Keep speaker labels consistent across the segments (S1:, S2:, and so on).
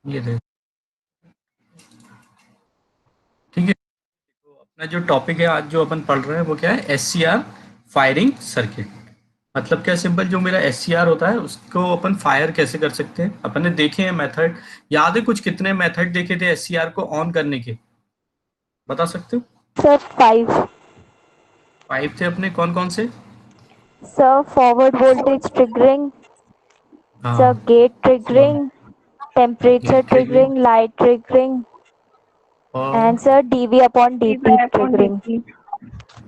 S1: ये देखो। ठीक है, तो अपना जो टॉपिक है आज जो अपन पढ़ रहे हैं वो क्या है, S C R firing circuit. मतलब क्या, सिंपल जो मेरा एस सी आर होता है उसको अपन फायर कैसे कर सकते हैं। अपन ने देखे हैं मेथड, याद है कुछ कितने मेथड देखे थे एस सी आर को ऑन करने के, बता सकते हो?
S2: सर 5।
S1: फाइव थे अपने, कौन कौन से?
S2: Sir forward voltage triggering, sir
S1: हाँ,
S2: gate triggering, temperature
S1: gate triggering
S2: triggering, light triggering
S1: और
S2: and sir DV upon DT triggering.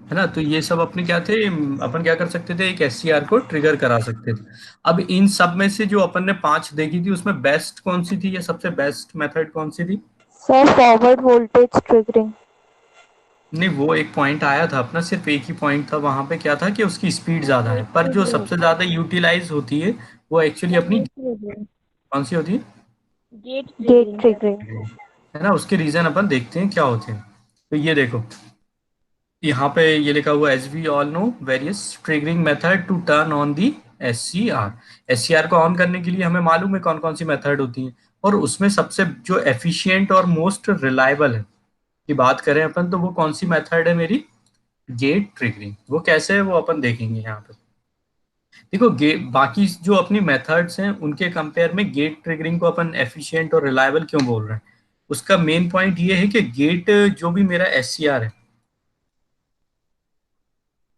S1: है ना। तो ये सब अपने क्या थे, अपन क्या कर सकते थे, एक एस सी आर को ट्रिगर करा सकते थे। अब इन सब में से जो अपन ने पांच देखी थी उसमें बेस्ट कौन सी थी या सबसे बेस्ट मेथड कौन सी थी?
S2: Sir forward voltage triggering.
S1: नहीं, वो एक पॉइंट आया था अपना, सिर्फ एक ही पॉइंट था वहां पे, क्या था कि उसकी स्पीड ज्यादा है, पर जो सबसे ज्यादा यूटिलाइज होती है वो एक्चुअली अपनी कौन सी होती
S2: गेट ट्रिगरिंग।
S1: है ना। उसके रीजन अपन देखते हैं क्या होते हैं। तो ये देखो, यहाँ पे ये लिखा हुआ as we all know various triggering method to turn on the S C R. S C R को ऑन करने के लिए हमें मालूम है कौन कौन सी मेथड होती है, और उसमें सबसे जो एफिशिएंट और मोस्ट रिलायबल है की बात करें अपन, तो वो कौन सी मेथड है मेरी, गेट ट्रिगरिंग। वो कैसे है वो अपन देखेंगे यहाँ पे। देखो, गेट बाकी जो अपनी मेथड्स हैं उनके कंपेयर में गेट ट्रिगरिंग को अपन एफिशिएंट और रिलायबल क्यों बोल रहे हैं, उसका मेन पॉइंट ये है कि गेट जो भी मेरा एस सी आर है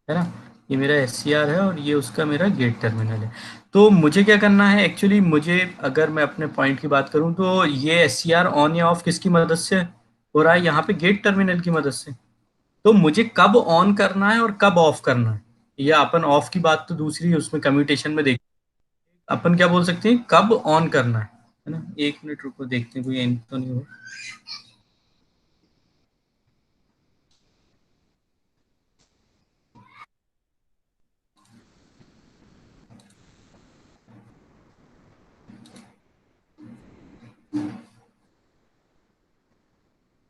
S1: ना, ये मेरा एस सी आर है और ये उसका मेरा गेट टर्मिनल है। तो मुझे क्या करना है एक्चुअली, मुझे अगर मैं अपने पॉइंट की बात करूं तो ये एस सी आर ऑन या ऑफ किसकी मदद से हो रहा है, यहाँ पे गेट टर्मिनल की मदद से। तो मुझे कब ऑन करना है और कब ऑफ करना है, या अपन ऑफ की बात तो दूसरी है, उसमें कम्यूटेशन में देख, अपन क्या बोल सकते हैं, कब ऑन करना है ना। एक मिनट रुको, देखते हैं कोई एंड तो नहीं हो।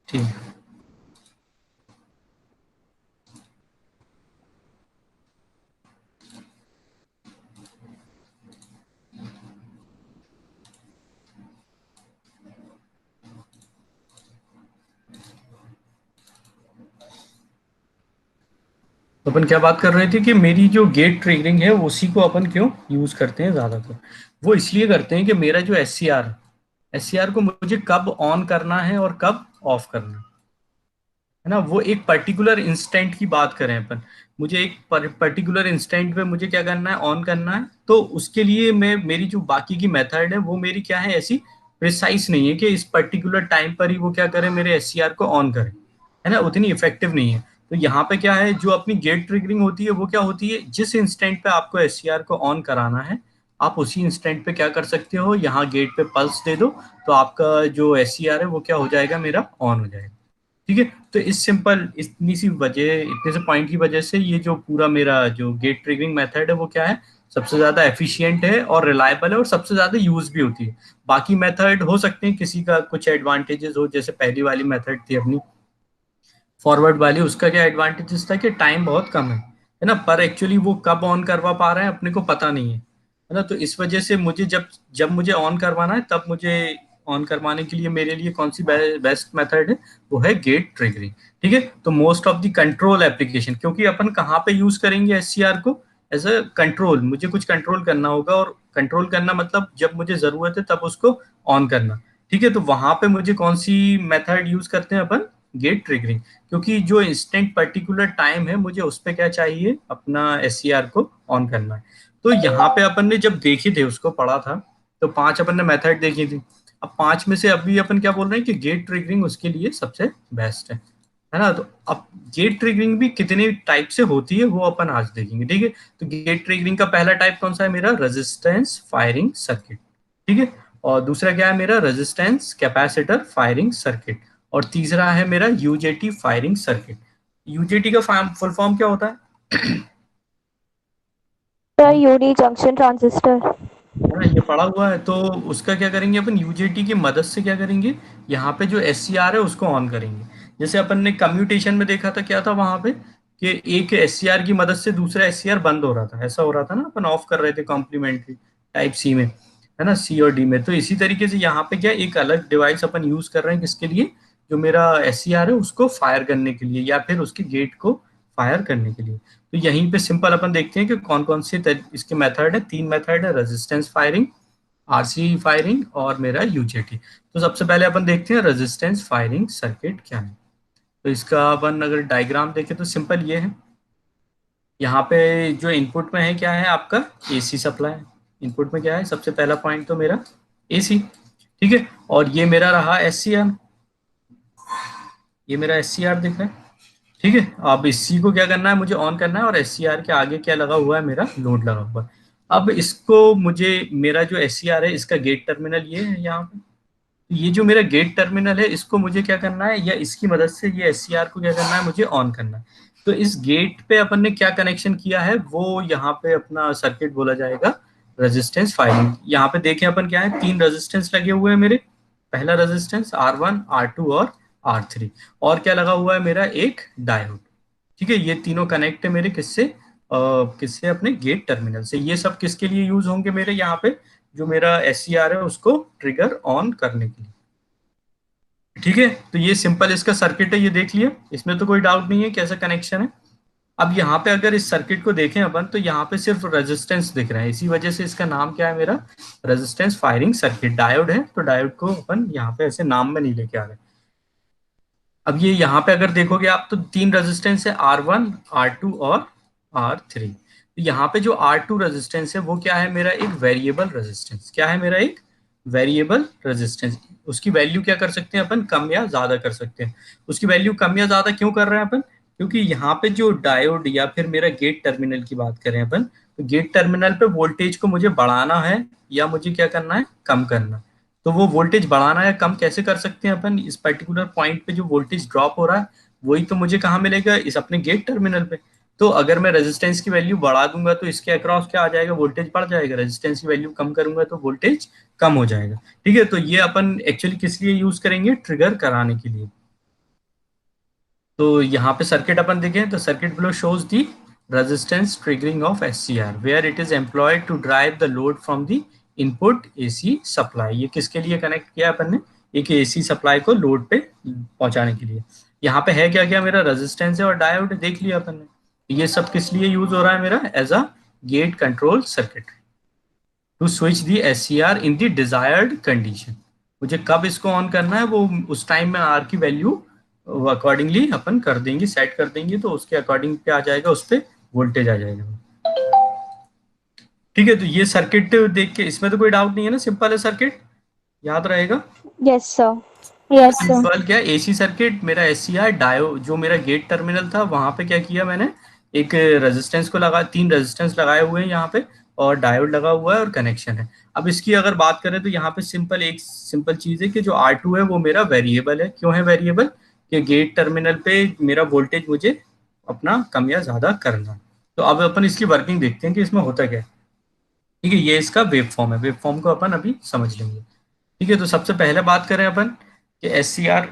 S1: ठीक है, तो अपन क्या बात कर रहे थे कि मेरी जो गेट ट्रिगरिंग है उसी को अपन क्यों यूज करते हैं ज्यादातर। वो इसलिए करते हैं कि मेरा जो एस सी आर को मुझे कब ऑन करना है और कब ऑफ करना है ना, वो एक पर्टिकुलर इंस्टेंट की बात करें अपन, मुझे एक पर्टिकुलर इंस्टेंट पे मुझे क्या करना है, ऑन करना है। तो उसके लिए मैं, मेरी जो बाकी की मेथड है वो मेरी क्या है, ऐसी प्रिसाइज नहीं है कि इस पर्टिकुलर टाइम पर ही वो क्या करे, मेरे एस सी आर को ऑन करे, है ना, उतनी इफेक्टिव नहीं है। तो यहाँ पे क्या है, जो अपनी गेट ट्रिगरिंग होती है वो क्या होती है, जिस इंस्टेंट पे आपको एस सी आर को ऑन कराना है, आप उसी इंस्टेंट पे क्या कर सकते हो, यहाँ गेट पे पल्स दे दो, तो आपका जो एस सी आर है वो क्या हो जाएगा, मेरा ऑन हो जाएगा। ठीक है। तो इस सिंपल इतनी सी वजह, इतने से पॉइंट की वजह से ये जो पूरा मेरा जो गेट ट्रिगरिंग मेथड है वो क्या है, सबसे ज्यादा एफिशिएंट है और रिलायबल है और सबसे ज्यादा यूज भी होती है। बाकी मेथड हो सकते हैं किसी का कुछ एडवांटेजेस हो, जैसे पहली वाली मेथड थी अपनी फॉरवर्ड वाली, उसका क्या एडवांटेजेस था कि टाइम बहुत कम है ना, पर एक्चुअली वो कब ऑन करवा पा रहे हैं अपने को पता नहीं है ना। तो इस वजह से मुझे जब जब मुझे ऑन करवाना है तब मुझे ऑन करवाने के लिए मेरे लिए कौन सी बेस्ट मेथड है, वो है गेट ट्रिगरिंग। ठीक है। तो most of the control application, क्योंकि अपन कहाँ पे यूज करेंगे एस सी आर को, एज अ कंट्रोल, मुझे कुछ कंट्रोल करना होगा, और कंट्रोल करना मतलब जब मुझे जरूरत है तब उसको ऑन करना। ठीक है। तो वहां पे मुझे कौन सी मेथड यूज करते हैं अपन, गेट ट्रिगरिंग, क्योंकि जो इंस्टेंट पर्टिकुलर टाइम है मुझे उस पर क्या चाहिए, अपना एस सी आर को ऑन करना है। तो यहाँ पे अपन ने जब देखी थे, उसको पढ़ा था, तो पांच अपन ने मेथड देखी थी। अब पांच में से अभी अपन क्या बोल रहे हैं कि गेट ट्रिगरिंग उसके लिए सबसे बेस्ट है ना। तो अब गेट ट्रिगरिंग भी कितने टाइप से होती है वो अपन आज देखेंगे। ठीक है। तो गेट ट्रिगरिंग का पहला टाइप कौन सा है मेरा, रेजिस्टेंस फायरिंग सर्किट। ठीक है। और दूसरा क्या है मेरा, रेजिस्टेंस कैपेसिटर फायरिंग सर्किट। और तीसरा है मेरा यूजेटी फायरिंग सर्किट। यूजेटी का फुल फॉर्म क्या होता
S2: सर
S1: है?
S2: Uni junction transistor.
S1: है ना, ये पढ़ा हुआ है। तो उसका क्या करेंगे अपन, यूजेटी की मदद से क्या करेंगे, यहाँ पे जो एस सी आर है उसको ऑन करेंगे। जैसे अपन ने कम्यूटेशन में देखा था, क्या था वहां पे कि एक एस सी आर की मदद से दूसरा एस सी आर बंद हो रहा था, ऐसा हो रहा था ना, अपन ऑफ कर रहे थे कॉम्प्लीमेंट्री टाइप सी में। है ना, सी और डी में। तो इसी तरीके से यहाँ पे क्या एक अलग डिवाइस अपन यूज कर रहे हैं किसके लिए, जो मेरा एस सी आर है उसको फायर करने के लिए या फिर उसके गेट को फायर करने के लिए। तो यहीं पे सिंपल अपन देखते हैं कि कौन कौन से इसके मेथड है। 3 मेथड है, रेजिस्टेंस फायरिंग, आरसी फायरिंग और मेरा यूजेटी। तो सबसे पहले अपन देखते हैं रेजिस्टेंस फायरिंग सर्किट क्या है। तो इसका अपन अगर डायग्राम देखें तो सिंपल ये है। यहाँ पे जो इनपुट में है क्या है आपका, एसी सप्लाई। इनपुट में क्या है, सबसे पहला पॉइंट तो मेरा एसी, ठीक है। और ये मेरा रहा एस सी आर, ये मेरा एस सी आर दिख रहा है, ठीक है। अब इसी को क्या करना है, मुझे ऑन करना है, और एस सी आर के आगे क्या लगा हुआ है, मेरा लोड लगा हुआ है। अब इसको मुझे, मेरा जो एस सी आर है इसका गेट टर्मिनल ये है यहाँ पे। ये जो मेरा गेट टर्मिनल है इसको मुझे क्या करना है, या इसकी मदद से ये एस सी आर को क्या करना है, मुझे ऑन करना है। तो इस गेट पे अपन ने क्या कनेक्शन किया है, वो यहाँ पे अपना सर्किट बोला जाएगा रेजिस्टेंस फायरिंग। यहाँ पे देखें अपन क्या है, 3 रेजिस्टेंस लगे हुए हैं मेरे। पहला रेजिस्टेंस R1, R2 और R3, और क्या लगा हुआ है मेरा, एक डायोड, ठीक है। ये तीनों कनेक्ट है मेरे किससे, किससे, अपने गेट टर्मिनल से। ये सब किसके लिए यूज होंगे मेरे, यहाँ पे जो मेरा एस सी आर है उसको ट्रिगर ऑन करने के लिए, ठीक है। तो ये सिंपल इसका सर्किट है, ये देख लिया, इसमें तो कोई डाउट नहीं है कैसा कनेक्शन है। अब यहाँ पे अगर इस सर्किट को देखें अपन, तो यहाँ पे सिर्फ रेजिस्टेंस दिख रहा है, इसी वजह से इसका नाम क्या है मेरा, रेजिस्टेंस फायरिंग सर्किट। डायोड है तो डायोड को अपन यहाँ पे ऐसे नाम में नहीं लेके आ रहे। अब ये यहाँ पे अगर देखोगे आप तो 3 रेजिस्टेंस है, R1, R2 और R3। तो यहाँ पे जो R2 रेजिस्टेंस है वो क्या है मेरा, एक वेरिएबल रेजिस्टेंस। क्या है मेरा, एक वेरिएबल रेजिस्टेंस। उसकी वैल्यू क्या कर सकते हैं अपन, कम या ज्यादा कर सकते हैं। उसकी वैल्यू कम या ज्यादा क्यों कर रहे हैं अपन, क्योंकि यहाँ पे जो डायोड या फिर मेरा गेट टर्मिनल की बात करें अपन, तो गेट टर्मिनल पे वोल्टेज को मुझे बढ़ाना है या मुझे क्या करना है, कम करना है। तो वो वोल्टेज बढ़ाना या कम कैसे कर सकते हैं अपन, इस पर्टिकुलर पॉइंट पे जो वोल्टेज ड्रॉप हो रहा है वही तो मुझे कहाँ मिलेगा, इस अपने गेट टर्मिनल पे। तो अगर मैं रेजिस्टेंस की वैल्यू बढ़ा दूंगा तो इसके अक्रॉस क्या आ जाएगा, वोल्टेज बढ़ जाएगा। रेजिस्टेंस की वैल्यू कम करूंगा तो वोल्टेज कम हो जाएगा, ठीक है। तो ये अपन एक्चुअली किस लिए यूज करेंगे, ट्रिगर कराने के लिए। तो यहाँ पे सर्किट अपन देखें तो circuit below shows the resistance triggering of SCR where it is employed to drive the load from the input AC supply. ये किसके लिए कनेक्ट किया अपन ने, एक एसी सप्लाई को लोड पे पहुंचाने के लिए। यहाँ पे है क्या क्या, मेरा रेजिस्टेंस है और डायोड देख लिया अपन ने। ये सब किस लिए यूज हो रहा है मेरा, as a gate control circuit to switch the SCR in the desired condition. मुझे कब इसको ऑन करना है, वो उस टाइम में आर की वैल्यू अकॉर्डिंगली अपन कर देंगे, सेट कर देंगे, तो उसके अकॉर्डिंग क्या आ जाएगा, उस पर वोल्टेज आ जाएगा, ठीक है। तो ये सर्किट देख के इसमें तो कोई डाउट नहीं है ना, सिंपल है सर्किट, याद रहेगा।
S2: Yes, sir.
S3: Yes, sir.
S1: Simple क्या, एसी सर्किट, मेरा एससीआर डायो जो मेरा गेट टर्मिनल था वहां पे क्या किया मैंने, एक रेजिस्टेंस को लगा, 3 रेजिस्टेंस लगाए हुए हैं यहाँ पे, और डायोड लगा हुआ है और कनेक्शन है। अब इसकी अगर बात करें तो यहाँ पे सिंपल एक सिंपल चीज है कि जो R2 है वो मेरा वेरिएबल है। क्यों है वेरिएबल, कि गेट टर्मिनल पे मेरा वोल्टेज मुझे अपना कम या ज्यादा करना है। तो अब अपन इसकी वर्किंग देखते हैं कि इसमें होता क्या है, ठीक है। ये इसका वेव फॉर्म है, वेव फॉर्म को अपन अभी समझ लेंगे, ठीक है। तो सबसे पहले बात करें अपन कि एस सी आर,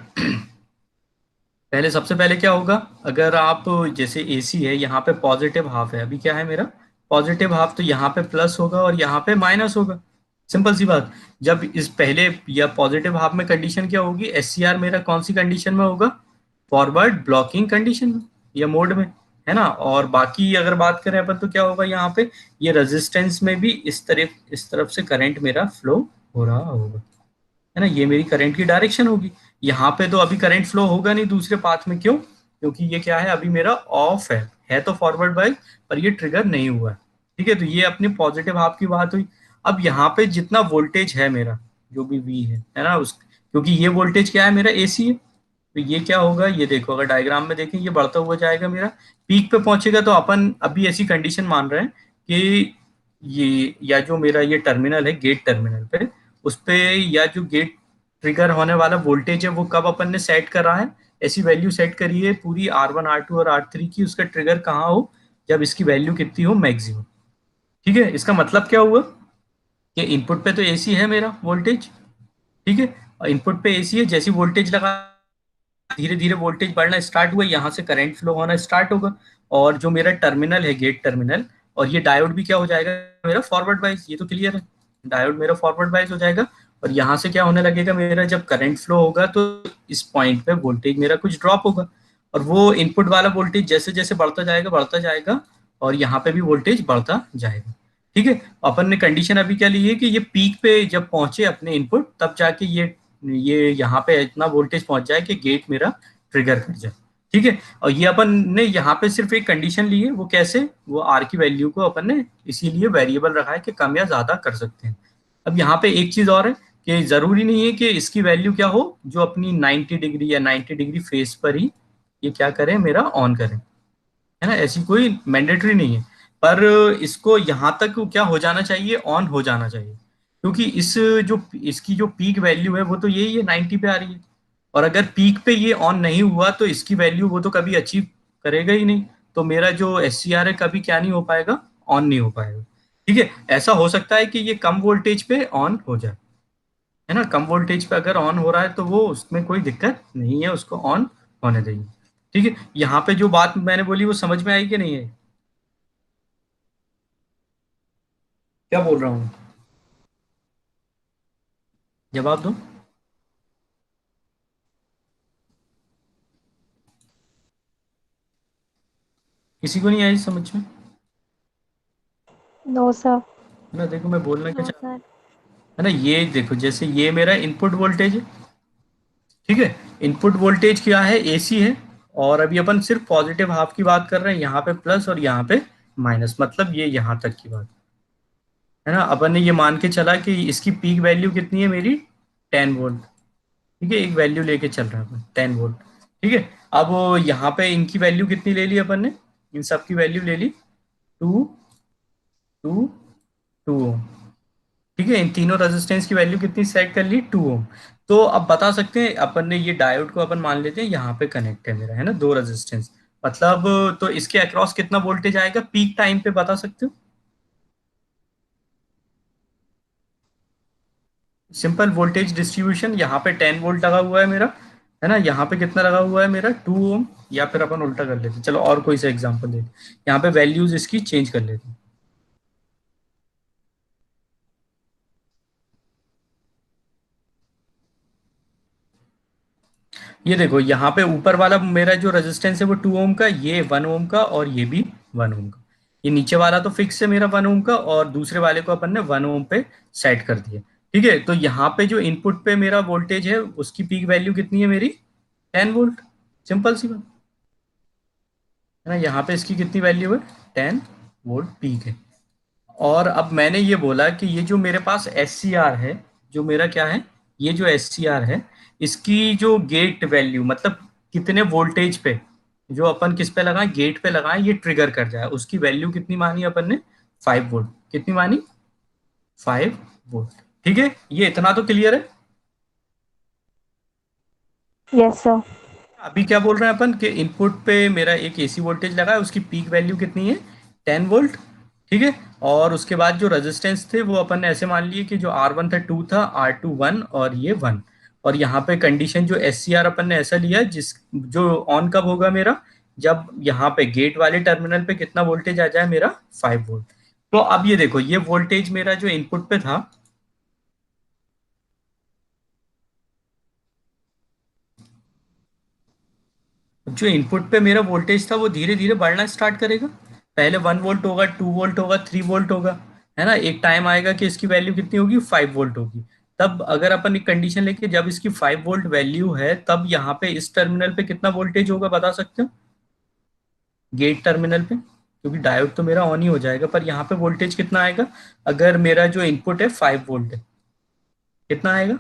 S1: पहले सबसे पहले क्या होगा, अगर आप जैसे एसी है, यहाँ पे पॉजिटिव हाफ है, अभी क्या है मेरा पॉजिटिव हाफ, तो यहाँ पे प्लस होगा और यहाँ पे माइनस होगा। सिंपल सी बात। जब इस पहले या पॉजिटिव हाफ में कंडीशन क्या होगी, एससीआर मेरा कौन सी कंडीशन में होगा, फॉरवर्ड ब्लॉकिंग कंडीशन में या मोड में, है ना। और बाकी अगर बात करें अपन तो क्या होगा, यहाँ पे ये रेजिस्टेंस में भी इस तरफ से करंट मेरा फ्लो हो रहा होगा, है ना। ये मेरी करंट की डायरेक्शन होगी। यहाँ पे तो अभी करंट फ्लो होगा नहीं दूसरे पाथ में, क्यों, क्योंकि ये क्या है, अभी मेरा ऑफ है तो फॉरवर्ड बाइक, पर ये ट्रिगर नहीं हुआ है, ठीक है। तो ये अपनी पॉजिटिव हाफ की बात हुई। अब यहाँ पे जितना वोल्टेज है मेरा, जो भी वी है ना, उस क्योंकि ये वोल्टेज क्या है मेरा एसी है, तो ये क्या होगा, ये देखो अगर डायग्राम में देखें, ये बढ़ता हुआ जाएगा, मेरा पीक पे पहुंचेगा। तो अपन अभी ऐसी कंडीशन मान रहे हैं कि ये, या जो मेरा ये टर्मिनल है गेट टर्मिनल पे, उस पे या जो गेट ट्रिगर होने वाला वोल्टेज है वो कब अपन ने सेट करा है, ऐसी वैल्यू सेट करी है पूरी R1, R2 और R3 की, उसका ट्रिगर कहाँ हो, जब इसकी वैल्यू कितनी हो, मैक्सिमम, ठीक है। इसका मतलब क्या हुआ कि इनपुट पे तो एसी है मेरा वोल्टेज, ठीक है, और इनपुट पे एसी है, जैसी वोल्टेज लगा धीरे धीरे वोल्टेज बढ़ना स्टार्ट हुआ, यहाँ से करंट फ्लो होना स्टार्ट होगा। और जो मेरा टर्मिनल है गेट टर्मिनल, और ये डायोड भी क्या हो जाएगा मेरा, फॉरवर्ड वाइज, ये तो क्लियर है। डायोड मेरा फॉरवर्ड बायस हो जाएगा, और यहाँ से क्या होने लगेगा, मेरा जब करंट फ्लो होगा तो इस पॉइंट पे वोल्टेज मेरा कुछ ड्रॉप होगा, और वो इनपुट वाला वोल्टेज जैसे जैसे बढ़ता जाएगा, और यहाँ पे भी वोल्टेज बढ़ता जाएगा। ठीक है, अपन ने कंडीशन अभी क्या ली है कि ये पीक पे जब पहुंचे अपने इनपुट, तब जाके ये यहाँ पे इतना वोल्टेज पहुंच जाए कि गेट मेरा ट्रिगर कर जाए। ठीक है, और ये अपन ने यहाँ पे सिर्फ एक कंडीशन ली है, वो कैसे, वो आर की वैल्यू को अपन ने इसीलिए वेरिएबल रखा है कि कम या ज्यादा कर सकते हैं। अब यहाँ पे एक चीज और है कि जरूरी नहीं है कि इसकी वैल्यू क्या हो, जो अपनी 90 डिग्री या 90 डिग्री फेस पर ही ये क्या करें, मेरा ऑन करें, है ना, ऐसी कोई मैंडेटरी नहीं है। पर इसको यहाँ तक क्या हो जाना चाहिए, ऑन हो जाना चाहिए, क्योंकि जो इसकी जो पीक वैल्यू है वो तो यही है, 90 पे आ रही है, और अगर पीक पे ये ऑन नहीं हुआ तो इसकी वैल्यू वो तो कभी अचीव करेगा ही नहीं, तो मेरा जो एस सी आर है कभी क्या नहीं हो पाएगा, ऑन नहीं हो पाएगा। ठीक है, ऐसा हो सकता है कि ये कम वोल्टेज पे ऑन हो जाए, है ना, कम वोल्टेज पे अगर ऑन हो रहा है तो वो उसमें कोई दिक्कत नहीं है, उसको ऑन होने देंगे। ठीक है, यहाँ पे जो बात मैंने बोली वो समझ में आई कि नहीं है, क्या बोल रहा हूँ, जवाब दो। किसी को नहीं आई समझ में,
S2: नो सर।
S1: है ना, देखो मैं बोलना क्या
S2: नो
S1: चाह रहा हूँ,
S2: सर।
S1: है ना, ये देखो जैसे ये मेरा इनपुट वोल्टेज है। ठीक है, इनपुट वोल्टेज क्या है, एसी है, और अभी अपन सिर्फ पॉजिटिव हाफ की बात कर रहे हैं, यहाँ पे प्लस और यहाँ पे माइनस, मतलब ये यहाँ तक की बात, है ना। अपन ने ये मान के चला कि इसकी पीक वैल्यू कितनी है मेरी, 10 वोल्ट। ठीक है, एक वैल्यू लेके चल रहा है अपन, 10 वोल्ट। ठीक है, अब यहाँ पे इनकी वैल्यू कितनी ले ली अपन ने, इन सब की वैल्यू ले ली, 2 2 2 ओम। ठीक है, इन तीनों रेजिस्टेंस की वैल्यू कितनी सेट कर ली, 2 ओम। तो अब बता सकते हैं अपन ने, ये डायोड को अपन मान लेते हैं यहाँ पे कनेक्ट है मेरा, है ना, दो रेजिस्टेंस, मतलब तो इसके अक्रॉस कितना वोल्टेज आएगा पीक टाइम पे, बता सकते हो, सिंपल वोल्टेज डिस्ट्रीब्यूशन, यहाँ पे 10 वोल्ट लगा हुआ है मेरा, है ना, यहाँ पे कितना लगा हुआ है मेरा, 2 ओम, या फिर अपन उल्टा कर लेते हैं, चलो और कोई सा एग्जांपल लेते हैं, यहाँ पे वैल्यूज इसकी चेंज कर लेते हैं। ये देखो यहाँ पे ऊपर वाला मेरा जो रेजिस्टेंस है वो 2 ओम का, ये 1 ओम का, और ये भी 1 ओम का। ये नीचे वाला तो फिक्स है मेरा 1 ओम का, और दूसरे वाले को अपन ने 1 ओम पे सेट कर दिया। ठीक है, तो यहाँ पे जो इनपुट पे मेरा वोल्टेज है उसकी पीक वैल्यू कितनी है मेरी, 10 वोल्ट, सिंपल सी बात, है ना, यहाँ पे इसकी कितनी वैल्यू है, 10 वोल्ट पीक है। और अब मैंने ये बोला कि ये जो मेरे पास एस सी आर है, जो मेरा क्या है, ये जो एस सी आर है, इसकी जो गेट वैल्यू, मतलब कितने वोल्टेज पे, जो अपन किस पे लगाएं, गेट पे लगाएं, ये ट्रिगर कर जाए, उसकी वैल्यू कितनी मानी अपन ने, 5 वोल्ट, कितनी मानी, 5 वोल्ट। ठीक है, ये इतना तो क्लियर है।
S2: Yes sir.
S1: अभी क्या बोल रहे हैं अपन कि इनपुट पे मेरा एक एसी वोल्टेज लगा है, उसकी पीक वैल्यू कितनी है, 10 वोल्ट। ठीक है, और उसके बाद जो रेजिस्टेंस थे वो अपन ने ऐसे मान लिए कि जो R1 था 2 था, R2 1, और ये 1। और यहाँ पे कंडीशन जो एस सी आर अपन ने ऐसा लिया, जिस जो ऑन कब होगा मेरा, जब यहाँ पे गेट वाले टर्मिनल पे कितना वोल्टेज आ जाए मेरा, 5 वोल्ट। तो अब ये देखो, ये वोल्टेज मेरा जो इनपुट पे था, जो इनपुट पे मेरा वोल्टेज था वो धीरे धीरे बढ़ना स्टार्ट करेगा, पहले 1 वोल्ट होगा, 2 वोल्ट होगा, 3 वोल्ट होगा, है ना, एक टाइम आएगा कि इसकी वैल्यू कितनी होगी, 5 वोल्ट होगी। तब अगर अपन एक कंडीशन लेके, जब इसकी 5 वोल्ट वैल्यू है, तब यहाँ पे इस टर्मिनल पे कितना वोल्टेज होगा बता सकते हो, गेट टर्मिनल पे, क्योंकि डायोड तो मेरा ऑन ही हो जाएगा, पर यहाँ पे वोल्टेज कितना आएगा, अगर मेरा जो इनपुट है 5 वोल्ट है, कितना आएगा,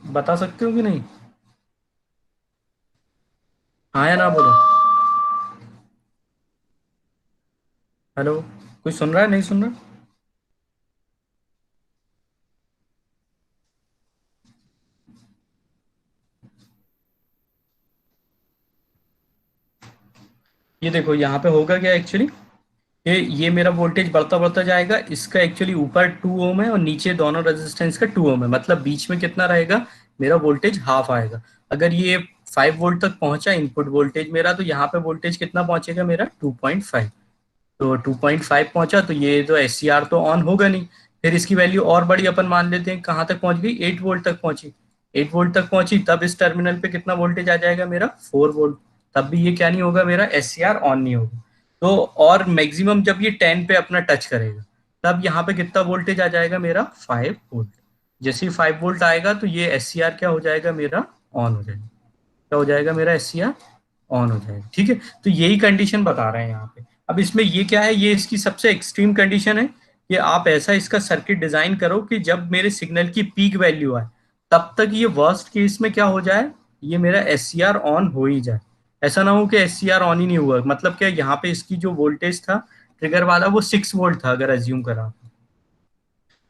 S1: बता सकते हो कि नहीं, हाँ या ना बोलो, हेलो, कोई सुन रहा है, नहीं सुन रहा। ये देखो यहाँ पे होगा क्या एक्चुअली, ये मेरा वोल्टेज बढ़ता बढ़ता जाएगा, इसका एक्चुअली ऊपर 2 ओम है और नीचे दोनों रेजिस्टेंस का 2 ओम है, मतलब बीच में कितना रहेगा, मेरा वोल्टेज हाफ आएगा। अगर ये 5 वोल्ट तक पहुंचा इनपुट वोल्टेज मेरा, तो यहाँ पे वोल्टेज कितना पहुंचेगा मेरा 2.5। तो 2.5 पहुंचा, तो ये तो एस सी आर तो ऑन होगा नहीं। फिर इसकी वैल्यू और बड़ी अपन मान लेते हैं, कहाँ तक पहुंच गई, 8 वोल्ट तक पहुंची। 8 वोल्ट तक पहुंची, तब इस टर्मिनल पे कितना वोल्टेज आ जाएगा मेरा 4 वोल्ट। तब भी ये क्या नहीं होगा, मेरा एस सी आर ऑन नहीं होगा। तो और मैक्सिमम जब ये 10 पे अपना टच करेगा, तब यहाँ पे कितना वोल्टेज आ जाएगा मेरा 5 वोल्ट। जैसे ही 5 वोल्ट आएगा, तो ये एस सी आर क्या हो जाएगा मेरा, ऑन हो जाएगा। क्या हो जाएगा मेरा एस सी आर, ऑन हो जाएगा। ठीक है, तो यही कंडीशन बता रहे हैं यहाँ पे। अब इसमें ये क्या है, ये इसकी सबसे एक्सट्रीम कंडीशन है कि आप ऐसा इसका सर्किट डिजाइन करो कि जब मेरे सिग्नल की पीक वैल्यू आए, तब तक ये वर्स्ट केस में क्या हो जाए, ये मेरा एस सी आर ऑन हो ही जाए। ऐसा ना हो कि एस सी आर ऑन ही नहीं हुआ। मतलब क्या, यहाँ पे इसकी जो वोल्टेज था ट्रिगर वाला, वो 6 वोल्ट था, अगर एज्यूम करा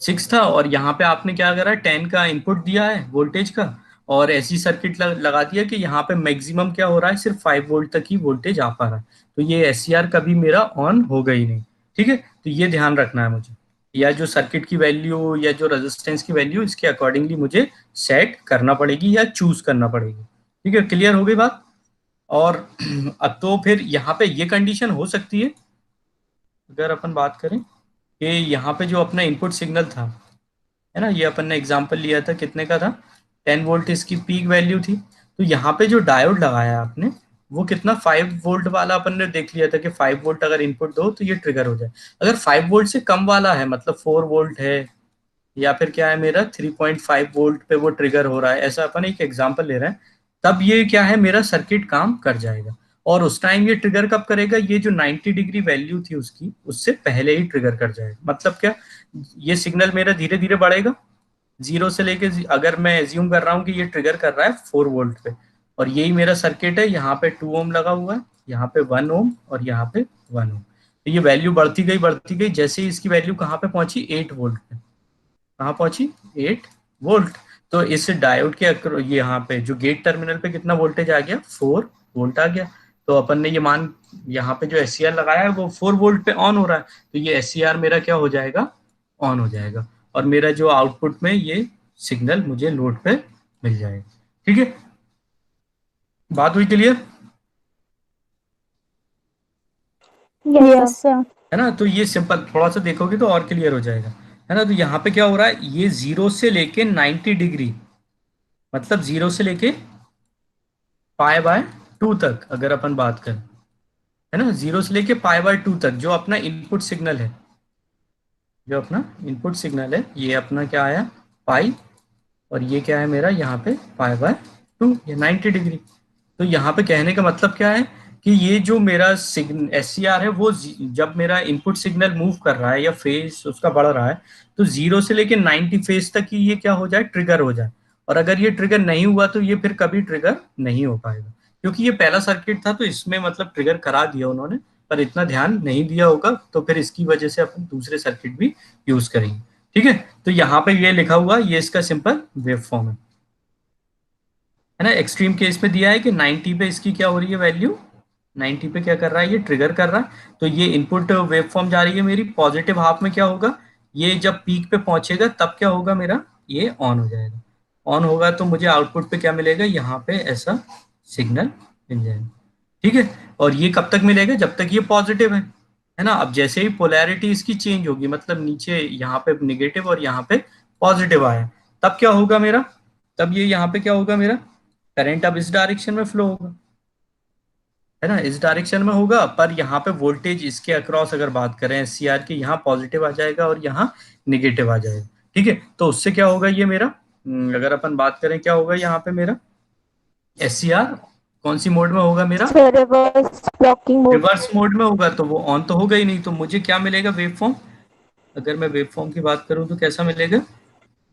S1: 6 था, और यहाँ पे आपने क्या करा, 10 का इनपुट दिया है वोल्टेज का, और ऐसी सर्किट लगा दिया कि यहाँ पे मैक्सिमम क्या हो रहा है, सिर्फ 5 वोल्ट तक ही वोल्टेज आ पा रहा है। तो ये एस सी आर कभी मेरा ऑन होगा ही नहीं। ठीक है, तो ये ध्यान रखना है मुझे, या जो सर्किट की वैल्यू या जो रेजिस्टेंस की वैल्यू, इसके अकॉर्डिंगली मुझे सेट करना पड़ेगी या चूज करना पड़ेगी। ठीक है, क्लियर हो गई बात। और अब तो फिर यहाँ पे ये कंडीशन हो सकती है, अगर अपन बात करें कि यहाँ पे जो अपना इनपुट सिग्नल था, है ना, ये अपन ने एग्जांपल लिया था, कितने का था, 10 वोल्ट इसकी पीक वैल्यू थी। तो यहाँ पे जो डायोड लगाया आपने, वो कितना, 5 वोल्ट वाला अपन ने देख लिया था कि 5 वोल्ट अगर इनपुट दो तो ये ट्रिगर हो जाए। अगर 5 वोल्ट से कम वाला है, मतलब 4 वोल्ट है, या फिर क्या है मेरा 3.5 वोल्ट पे वो ट्रिगर हो रहा है, ऐसा अपन एक एग्जांपल ले रहे हैं, तब ये क्या है, मेरा सर्किट काम कर जाएगा। और उस टाइम ये ट्रिगर कब करेगा, ये जो 90 डिग्री वैल्यू थी उसकी, उससे पहले ही ट्रिगर कर जाएगा। मतलब क्या, ये सिग्नल मेरा धीरे धीरे बढ़ेगा, जीरो से लेके, अगर मैं एज्यूम कर रहा हूँ कि ये ट्रिगर कर रहा है 4 वोल्ट पे, और यही मेरा सर्किट है, यहाँ पे 2 ओम लगा हुआ है, यहाँ पे 1 ओम, और यहाँ पे 1 ओम। तो ये वैल्यू बढ़ती गई, जैसे ही इसकी वैल्यू कहाँ पे पहुंची, 8 वोल्ट पे। कहाँ पहुंची, 8 वोल्ट। तो इस डायोड के ये यहाँ पे जो गेट टर्मिनल पे कितना वोल्टेज आ गया, 4 वोल्ट आ गया। तो अपन ने ये मान, यहाँ पे जो एस सी आर लगाया है वो 4 वोल्ट पे ऑन हो रहा है, तो ये एस सी आर मेरा क्या हो जाएगा, ऑन हो जाएगा, और मेरा जो आउटपुट में ये सिग्नल मुझे लोड पे मिल जाएगा। ठीक है, बात हुई clear,
S2: yes sir.
S3: Yes sir.
S1: है ना। तो ये सिंपल, थोड़ा सा देखोगे तो और क्लियर हो जाएगा, है ना। तो यहाँ पे क्या हो रहा है, ये 0 से लेके 90 डिग्री, मतलब 0 से लेके π/2 तक अगर अपन बात करें, है ना, 0 से लेके π/2 तक जो अपना इनपुट सिग्नल है, जो अपना इनपुट सिग्नल है, ये अपना क्या आया, पाई, और ये क्या है मेरा यहाँ पे π/2 या 90 डिग्री। तो यहाँ पे कहने का मतलब क्या है कि ये जो मेरा एस सी आर है, वो जब मेरा इनपुट सिग्नल मूव कर रहा है या फेज उसका बढ़ रहा है, तो 0 से लेके 90 फेज तक ही ये क्या हो जाए, ट्रिगर हो जाए। और अगर ये ट्रिगर नहीं हुआ, तो ये फिर कभी ट्रिगर नहीं हो पाएगा, क्योंकि ये पहला सर्किट था, तो इसमें मतलब ट्रिगर करा दिया उन्होंने, पर इतना ध्यान नहीं दिया होगा, तो फिर इसकी वजह से अपन दूसरे सर्किट भी यूज करेंगे। ठीक है, तो यहाँ पे ये लिखा हुआ, ये इसका सिंपल वेव फॉर्म है ना। एक्सट्रीम केस में दिया है कि 90 पे इसकी क्या हो रही है वैल्यू, 90 पे क्या कर रहा है, ये ट्रिगर कर रहा है। तो ये इनपुट वेव फॉर्म जा रही है मेरी, पॉजिटिव हाफ में क्या होगा, ये जब पीक पे पहुंचेगा तब क्या होगा मेरा, ये ऑन हो जाएगा। ऑन होगा तो मुझे आउटपुट पे क्या मिलेगा, यहाँ पे ऐसा सिग्नल मिल जाएगा। ठीक है, और ये कब तक मिलेगा, जब तक ये पॉजिटिव है ना। अब जैसे ही पोलैरिटी इसकी चेंज होगी, मतलब नीचे यहाँ पे निगेटिव और यहाँ पे पॉजिटिव आया, तब क्या होगा मेरा, तब ये यहाँ पे क्या होगा मेरा, करंट अब इस डायरेक्शन में फ्लो होगा, है ना, इस डायरेक्शन में होगा। पर यहाँ पे वोल्टेज इसके अक्रॉस अगर बात करें एस सी आर की, यहाँ पॉजिटिव आ जाएगा और यहाँ निगेटिव आ जाएगा। ठीक है, तो उससे क्या होगा ये मेरा, अगर अपन बात करें क्या होगा यहाँ पे मेरा, एस सी आर कौन सी मोड में होगा मेरा,
S2: sir reverse blocking mode.
S1: Reverse mode में होगा, तो वो ऑन तो होगा ही नहीं। तो मुझे क्या मिलेगा वेव फॉर्म, अगर मैं वेव फॉर्म की बात करूँ तो कैसा मिलेगा,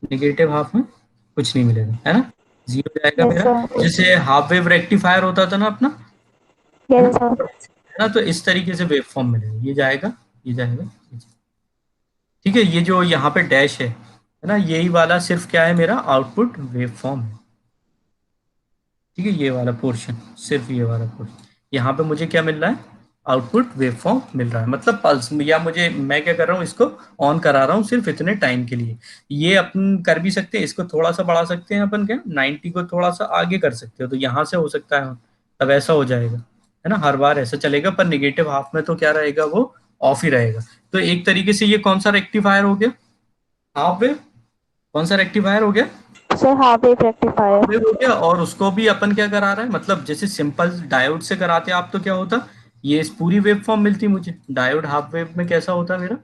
S1: निगेटिव हाफ में कुछ नहीं मिलेगा, है ना, जीरो जाएगा
S2: यस
S1: मेरा।
S2: सर।
S1: जैसे हाफ वेव रेक्टिफायर होता था ना अपना, है
S2: यस
S1: ना,
S2: सर।
S1: है ना, तो इस तरीके से वेव फॉर्म मिलेगा, ये जाएगा, ये जाएगा, ये जाएगा। ठीक है, ये जो यहाँ पे डैश है ना, यही वाला सिर्फ क्या है मेरा आउटपुट वेव फॉर्म है। ठीक है, ये वाला पोर्शन, सिर्फ ये वाला पोर्शन, यहाँ पे मुझे क्या मिल रहा है, आउटपुट वेवफॉर्म मिल रहा है, मतलब पल्स, या मुझे मैं क्या कर रहा हूँ, इसको ऑन करा रहा हूँ सिर्फ इतने टाइम के लिए। ये अपन कर भी सकते हैं, इसको थोड़ा सा बढ़ा सकते हैं अपन, क्या 90 को थोड़ा सा आगे कर सकते हो, तो यहाँ से हो सकता है, तब ऐसा हो जाएगा, है ना, हर बार ऐसा चलेगा, पर निगेटिव हाफ में तो क्या रहेगा, वो ऑफ ही रहेगा। तो एक तरीके से ये कौन सा रेक्टिफायर हो गया, हाफ वेव, कौन सा रेक्टिफायर हो गया,
S2: sir half wave rectifier.
S1: Half wave हो गया। और उसको भी अपन क्या करा रहे हैं, मतलब जैसे सिंपल डायोड से कराते आप तो क्या होता, ये इस पूरी वेव फॉर्म मिलती मुझे, डायोड हाफ वेव में कैसा होता मेरा,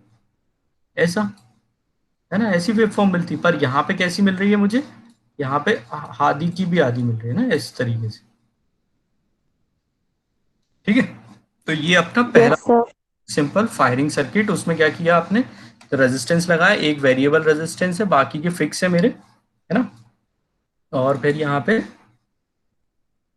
S1: ऐसा, है ना, ऐसी वेव फॉर्म मिलती, पर यहाँ पे कैसी मिल रही है मुझे, यहाँ पे आधी की भी आधी मिल रही है ना, इस तरीके से। ठीक है, तो ये अपना पहला
S2: yes sir.
S1: Simple firing circuit, उसमें क्या किया आपने, तो रेजिस्टेंस लगाया, एक वेरिएबल रेजिस्टेंस है, बाकी के फिक्स है मेरे, है ना, और फिर यहाँ पे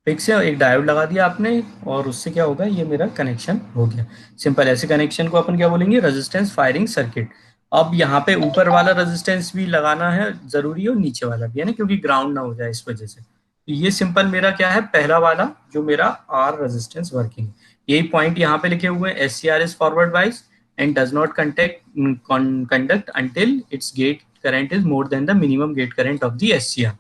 S1: फिक्स है, एक डायोड लगा दिया आपने, और उससे क्या होगा, ये मेरा कनेक्शन हो गया। सिंपल ऐसे कनेक्शन को अपन क्या बोलेंगे, रेजिस्टेंस फायरिंग सर्किट। अब यहाँ पे ऊपर वाला रेजिस्टेंस भी लगाना है जरूरी है, और नीचे वाला भी, है ना, क्योंकि ग्राउंड ना हो जाए इस वजह से। तो ये सिंपल मेरा क्या है, पहला वाला जो मेरा आर रेजिस्टेंस वर्किंग, यही पॉइंट यहाँ पे लिखे हुए हैं, S C R is forward bias and does not conduct until its gate current is more than the minimum gate current of the S C R,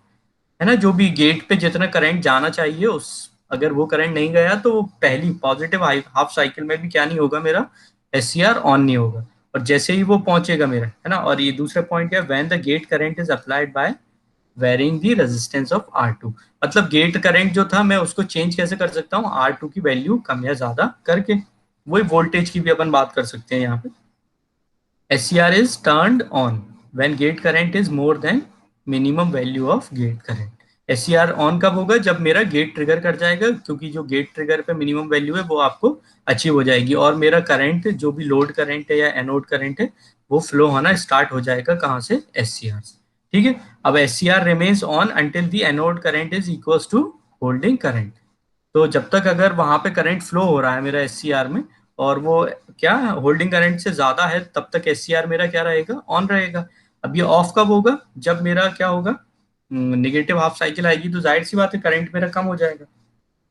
S1: है ना, जो भी गेट पे जितना करंट जाना चाहिए, उस अगर वो करंट नहीं गया तो वो पहली पॉजिटिव हाफ साइकिल में भी क्या नहीं होगा मेरा, एस सी आर ऑन नहीं होगा, और जैसे ही वो पहुंचेगा मेरा, है ना। और ये दूसरा पॉइंट है, when the gate current is applied by varying the resistance of R two, मतलब गेट करंट जो था मैं उसको चेंज कैसे कर सकता हूँ, आर टू की वैल्यू कम या ज्यादा करके, वही वोल्टेज की भी अपन बात कर सकते हैं यहाँ पे। SCR is turned on when gate current is more than minimum value of gate current. SCR on कब होगा, जब मेरा गेट ट्रिगर कर जाएगा, क्योंकि जो गेट ट्रिगर पे मिनिमम वैल्यू है वो आपको अचीव हो जाएगी, और मेरा करंट जो भी लोड करंट है या एनोड करंट है वो फ्लो होना स्टार्ट हो जाएगा, कहाँ से, SCR से। ठीक है, अब SCR remains on until the anode current is equals to holding current, तो जब तक अगर वहां पे करंट फ्लो हो रहा है मेरा एससीआर में, और वो क्या होल्डिंग करंट से ज्यादा है, तब तक एससीआर मेरा क्या रहेगा, ऑन रहेगा। अब ये ऑफ कब होगा, जब मेरा क्या होगा, निगेटिव हाफ साइकिल आएगी, तो जाहिर सी बात है करंट मेरा कम हो जाएगा,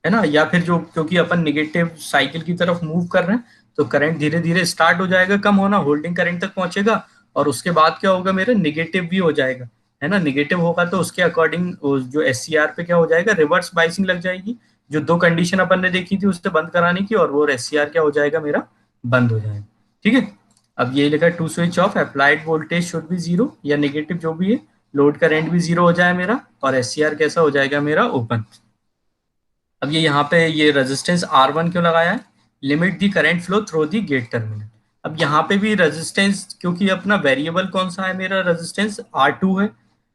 S1: है ना, या फिर जो, क्योंकि अपन निगेटिव साइकिल की तरफ मूव कर रहे हैं, तो करंट धीरे धीरे स्टार्ट हो जाएगा कम होना, होल्डिंग करंट तक पहुंचेगा, और उसके बाद क्या होगा, मेरा निगेटिव भी हो जाएगा, है ना, निगेटिव होगा तो उसके अकॉर्डिंग जो एससीआर पे क्या हो जाएगा, रिवर्स बाइसिंग लग जाएगी, जो दो कंडीशन अपन ने देखी थी उससे बंद कराने की, और वो एससीआर क्या हो जाएगा मेरा, बंद हो जाएगा। ठीक है, अब ये लिखा to switch off applied voltage should be zero, या नेगेटिव जो भी है, लोड करंट भी जीरो हो जाए मेरा, और एससीआर कैसा हो जाएगा मेरा, ओपन। अब ये यहाँ पे ये रेजिस्टेंस R1 क्यों लगाया है, limit the current flow through the gate terminal. अब यहाँ पे भी रेजिस्टेंस, क्योंकि अपना वेरिएबल कौन सा है मेरा, रेजिस्टेंस R2 है,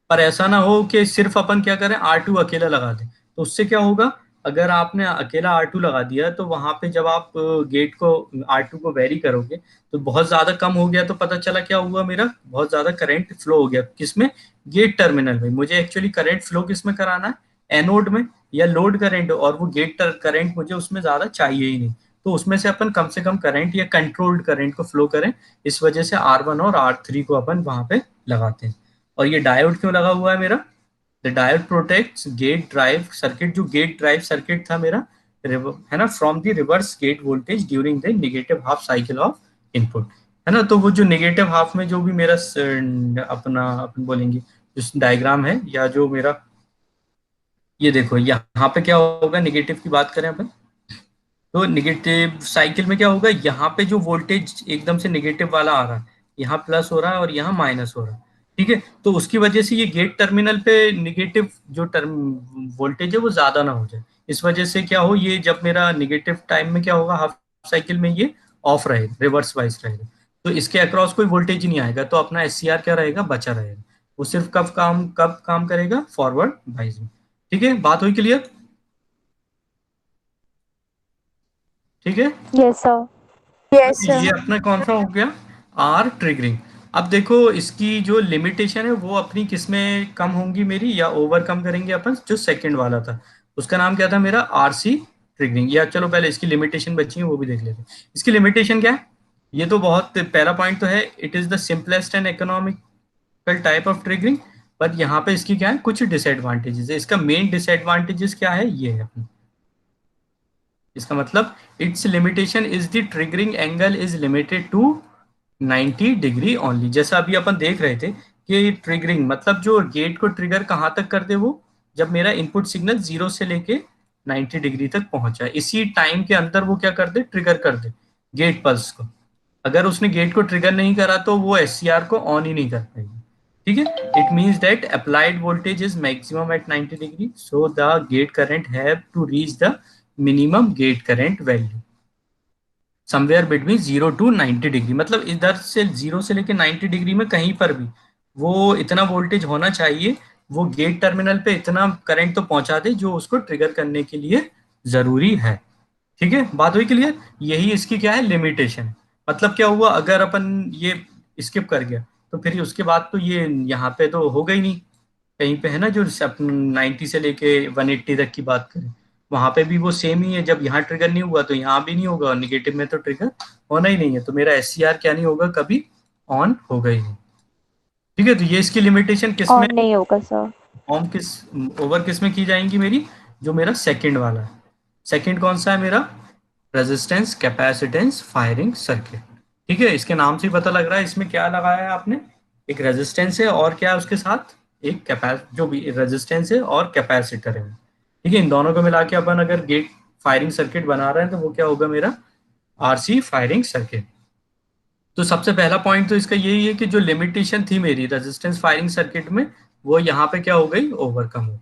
S1: पर ऐसा ना हो कि सिर्फ अपन क्या करें, R2 अकेला लगा दें, तो उससे क्या होगा, अगर आपने अकेला R2 लगा दिया तो वहां पे जब आप गेट को R2 को वेरी करोगे, तो बहुत ज्यादा कम हो गया, तो पता चला क्या हुआ, मेरा बहुत ज्यादा करंट फ्लो हो गया, किसमें, गेट टर्मिनल में। मुझे एक्चुअली करंट फ्लो किसमें कराना है, एनोड में, या लोड करंट, और वो गेट करंट मुझे उसमें ज्यादा चाहिए ही नहीं, तो उसमें से कम करंट या कंट्रोल्ड करंट को फ्लो करें, इस वजह से R1 और R3 को अपन वहां पे लगाते हैं। और ये डायोड क्यों लगा हुआ है मेरा, the diode protects gate drive circuit, जो गेट ड्राइव सर्किट था मेरा, है ना, from the reverse gate voltage during the negative half cycle of input, है ना। तो वो जो नेगेटिव हाफ में जो भी मेरा अपना अपन बोलेंगे जो डायग्राम है, या जो मेरा, ये देखो यहाँ पे क्या होगा, निगेटिव की बात करें अपन, तो निगेटिव साइकिल में क्या होगा, यहाँ पे जो वोल्टेज एकदम से निगेटिव वाला आ रहा है, यहाँ प्लस हो रहा है और यहाँ माइनस हो रहा है। ठीक है, तो उसकी वजह से ये गेट टर्मिनल पे निगेटिव जो टर्म वोल्टेज है वो ज्यादा ना हो जाए, इस वजह से क्या हो, ये जब मेरा निगेटिव टाइम में क्या होगा, हाफ साइकिल में ये ऑफ रहेगा, रिवर्स वाइज रहेगा, तो इसके अक्रॉस कोई वोल्टेज नहीं आएगा, तो अपना एससीआर क्या रहेगा, बचा रहेगा, वो सिर्फ कब काम करेगा, फॉरवर्ड वाइज में। ठीक है, बात हुई क्लियर। ठीक है,
S2: यस सर।
S1: यस सर, ये अपना कौन सा हो गया, आर ट्रिगरिंग। अब देखो इसकी जो लिमिटेशन है वो अपनी किस में कम होंगी मेरी, या ओवरकम करेंगे अपन, जो सेकंड वाला था उसका नाम क्या था मेरा, आरसी ट्रिगरिंग। या चलो पहले इसकी लिमिटेशन बची है वो भी देख लेते हैं। इसकी लिमिटेशन क्या है, ये तो बहुत पहला पॉइंट तो है, it is the simplest and economical type of triggering, पर यहाँ पे इसकी क्या है, कुछ डिसएडवांटेजेस है। इसका मेन डिसएडवांटेजेस क्या है, ये है अपनी, इसका मतलब its limitation is the triggering angle is limited to 90 degree only. जैसा अभी अपन देख रहे थे कि ट्रिगरिंग मतलब जो गेट को ट्रिगर कहाँ तक कर दे वो, जब मेरा इनपुट सिग्नल 0 से लेके 90 डिग्री तक पहुंचा है, इसी टाइम के अंदर वो क्या कर दे, ट्रिगर कर दे गेट पल्स को। अगर उसने गेट को ट्रिगर नहीं करा तो वो एससीआर को ऑन ही नहीं कर पाएगी। ठीक है, it means that applied voltage is maximum at 90 degree, so the gate current have to reach the minimum gate current value somewhere between 0 to 90 degree. मतलब इधर से 0 से लेके 90 डिग्री में कहीं पर भी वो इतना वोल्टेज होना चाहिए, वो गेट टर्मिनल पे इतना करंट तो पहुंचा दे जो उसको ट्रिगर करने के लिए जरूरी है। ठीक है, बात हुई क्लियर। यही इसकी क्या है, लिमिटेशन। मतलब क्या हुआ, अगर अपन ये स्किप कर गया तो फिर उसके बाद तो ये यहाँ पे तो होगा ही नहीं। कहीं पे है ना, जो 90 से लेके 180 तक की बात करें, वहां पे भी वो सेम ही है। जब यहाँ ट्रिगर नहीं हुआ तो यहाँ भी नहीं होगा, और निगेटिव में तो ट्रिगर होना ही नहीं है, तो मेरा एससीआर क्या नहीं होगा, कभी ऑन होगा ही नहीं। ठीक है, तो ये इसकी लिमिटेशन किस में,
S2: ऑन नहीं होगा सर।
S1: ऑन किस, ओवर किस में की जाएंगी मेरी, जो मेरा सेकंड वाला है। सेकंड कौन सा है मेरा, रेजिस्टेंस कैपेसिटेंस फायरिंग सर्किट। ठीक है, इसके नाम से ही पता लग रहा है इसमें क्या लगाया है आपने, एक रेजिस्टेंस है और क्या है उसके साथ, एक कैपेस, जो भी रेजिस्टेंस है और कैपेसिटर है। ठीक है, इन दोनों को मिला के अपन अगर गेट फायरिंग सर्किट बना रहे हैं तो वो क्या होगा मेरा, आरसी फायरिंग सर्किट। तो सबसे पहला पॉइंट तो इसका यही है कि जो लिमिटेशन थी मेरी रेजिस्टेंस फायरिंग सर्किट में, वो यहाँ पे क्या हो गई, ओवरकम हो।